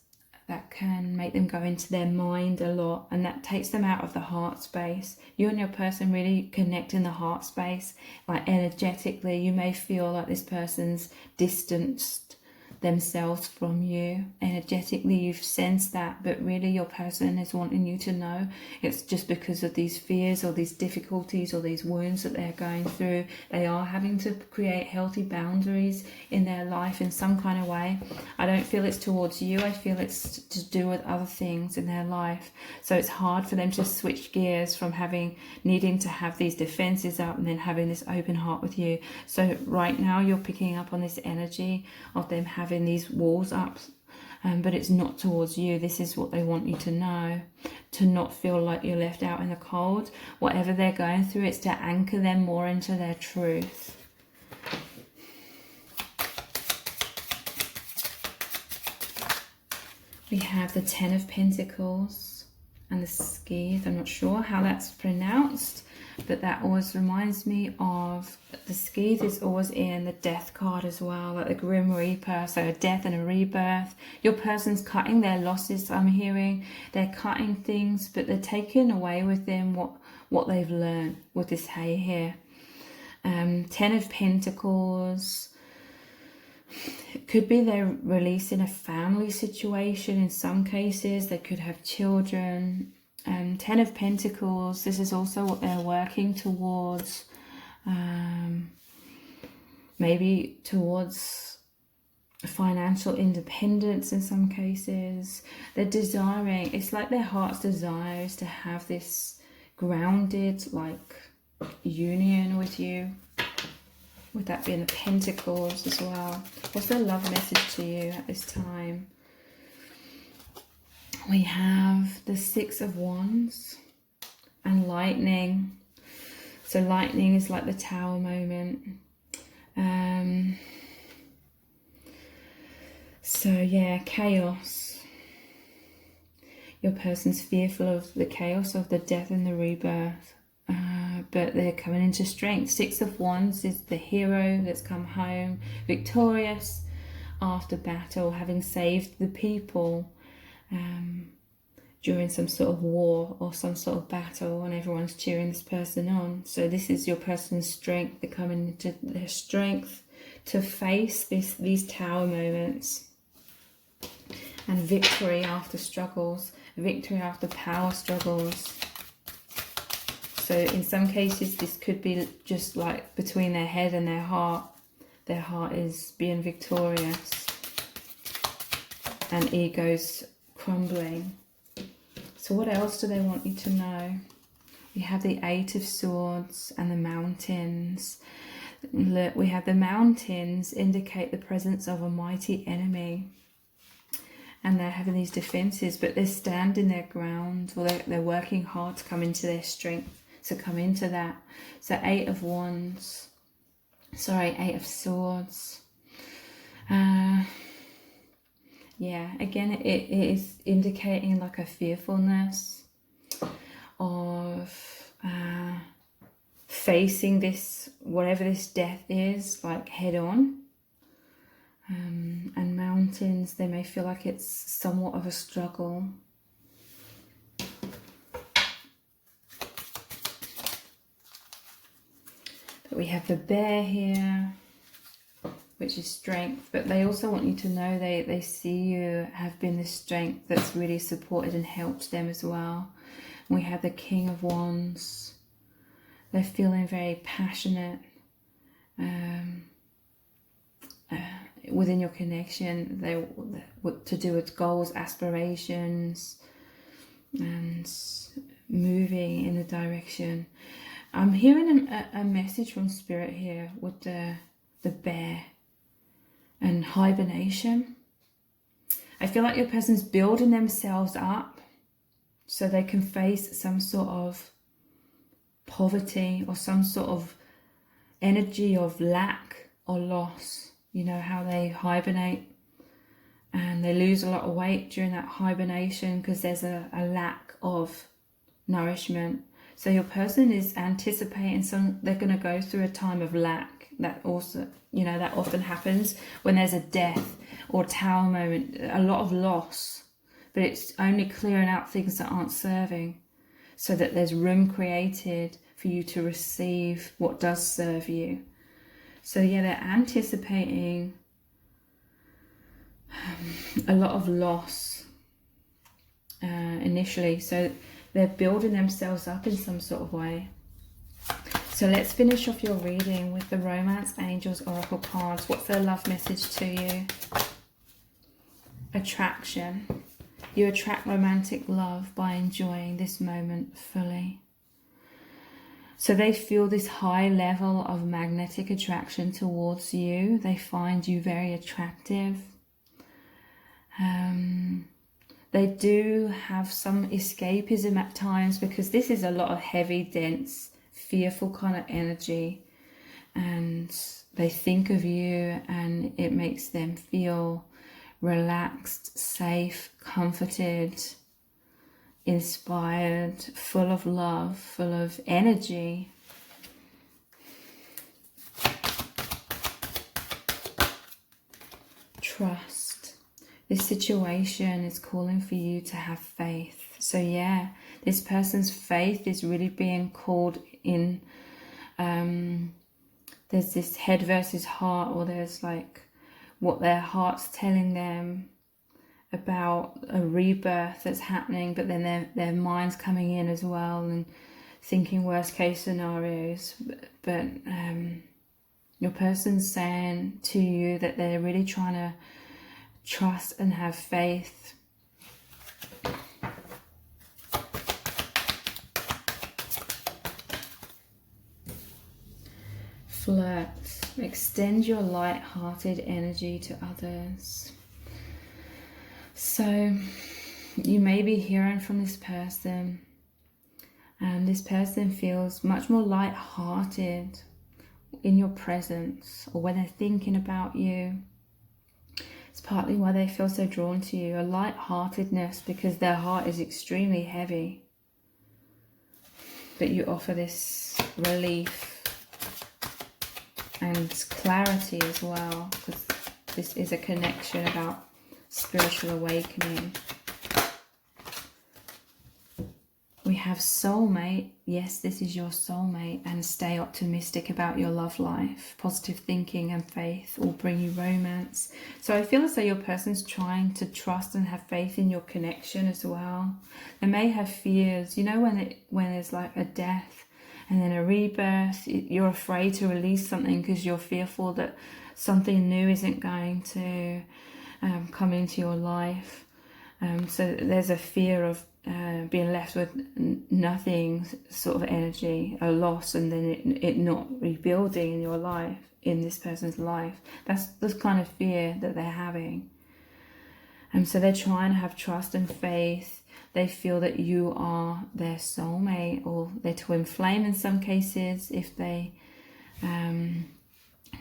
[SPEAKER 1] that can make them go into their mind a lot, and that takes them out of the heart space. You and your person really connect in the heart space, like energetically. You may feel like this person's distanced themselves from you. Energetically, you've sensed that, but really your person is wanting you to know it's just because of these fears or these difficulties or these wounds that they're going through. They are having to create healthy boundaries in their life in some kind of way. I don't feel it's towards you. I feel it's to do with other things in their life. So it's hard for them to switch gears from needing to have these defenses up and then having this open heart with you. So right now you're picking up on this energy of them having these walls up, but it's not towards you. This is what they want you to know, to not feel like you're left out in the cold. Whatever they're going through, it's to anchor them more into their truth. We have the Ten of Pentacles and the Skeeth. I'm not sure how that's pronounced, but that always reminds me of the Skeeth is always in the Death card as well, like the Grim Reaper, so a death and a rebirth. Your person's cutting their losses, I'm hearing. They're cutting things, but they're taking away with them what they've learned with this hay here. Ten of Pentacles. It could be they're releasing a family situation in some cases. They could have children. Ten of Pentacles, this is also what they're working towards. Maybe towards financial independence in some cases. They're desiring, it's like their heart's desire is to have this grounded like union with you. With that being the Pentacles as well. What's their love message to you at this time? We have the Six of Wands and Lightning. So lightning is like the Tower moment. So yeah, chaos. Your person's fearful of the chaos of the death and the rebirth. But they're coming into strength. Six of Wands is the hero that's come home victorious after battle, having saved the people during some sort of war or some sort of battle, and everyone's cheering this person on. So this is your person's strength. They're coming into their strength to face these tower moments, and victory after struggles, victory after power struggles. So in some cases, this could be just like between their head and their heart. Their heart is being victorious and ego's crumbling. So what else do they want you to know? We have the Eight of Swords and the mountains. Look, we have the mountains indicate the presence of a mighty enemy. And they're having these defenses, but they're standing their ground, or they're working hard to come into their strength. To come into that. So Eight of Swords. Yeah, again, it is indicating like a fearfulness of facing this, whatever this death is, like head on. And mountains, they may feel like it's somewhat of a struggle. But we have the bear here, which is strength, but they also want you to know they see you have been this strength that's really supported and helped them as well. And we have the King of Wands. They're feeling very passionate within your connection. They to do with goals, aspirations, and moving in a direction. I'm hearing a message from Spirit here with the bear and hibernation. I feel like your person's building themselves up so they can face some sort of poverty or some sort of energy of lack or loss. You know how they hibernate and they lose a lot of weight during that hibernation because there's a lack of nourishment. So your person is anticipating they're going to go through a time of lack. That also, you know, that often happens when there's a death or tower moment, a lot of loss, but it's only clearing out things that aren't serving so that there's room created for you to receive what does serve you. So yeah, they're anticipating a lot of loss initially. So they're building themselves up in some sort of way. So let's finish off your reading with the Romance Angels Oracle cards. What's their love message to you? Attraction. You attract romantic love by enjoying this moment fully. So they feel this high level of magnetic attraction towards you. They find you very attractive. They do have some escapism at times because this is a lot of heavy, dense, fearful kind of energy. And they think of you and it makes them feel relaxed, safe, comforted, inspired, full of love, full of energy. Trust. This situation is calling for you to have faith. So yeah, this person's faith is really being called in. There's this head versus heart, or there's like what their heart's telling them about a rebirth that's happening, but then their mind's coming in as well and thinking worst case scenarios. But your person's saying to you that they're really trying to trust and have faith. Flirt. Extend your light-hearted energy to others. So you may be hearing from this person, and this person feels much more light-hearted in your presence or when they're thinking about you. It's partly why they feel so drawn to you, a light-heartedness, because their heart is extremely heavy. But you offer this relief and clarity as well, because this is a connection about spiritual awakening. We have soulmate. Yes, this is your soulmate, and stay optimistic about your love life. Positive thinking and faith will bring you romance. So I feel as though your person's trying to trust and have faith in your connection as well. They may have fears, you know, when there's like a death and then a rebirth, you're afraid to release something because you're fearful that something new isn't going to come into your life. So there's a fear of being left with nothing sort of energy, a loss, and then it not rebuilding in your life, in this person's life. That's the kind of fear that they're having. So they're trying to have trust and faith. They feel that you are their soulmate or their twin flame in some cases, if they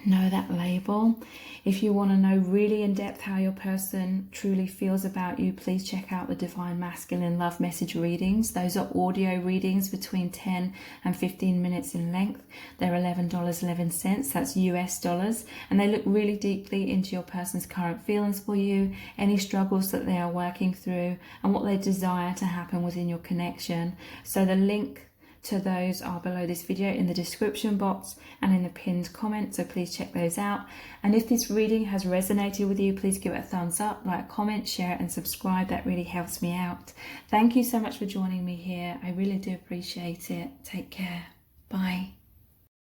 [SPEAKER 1] know that label. If you want to know really in depth how your person truly feels about you, please check out the Divine Masculine Love Message readings. Those are audio readings between 10 and 15 minutes in length. They're $11.11, that's US dollars, and they look really deeply into your person's current feelings for you, any struggles that they are working through, and what they desire to happen within your connection. So the link to those are below this video in the description box and in the pinned comment, so please check those out. And if this reading has resonated with you, please give it a thumbs up, like, comment, share and subscribe. That really helps me out. Thank you so much for joining me here. I really do appreciate it. Take care. Bye.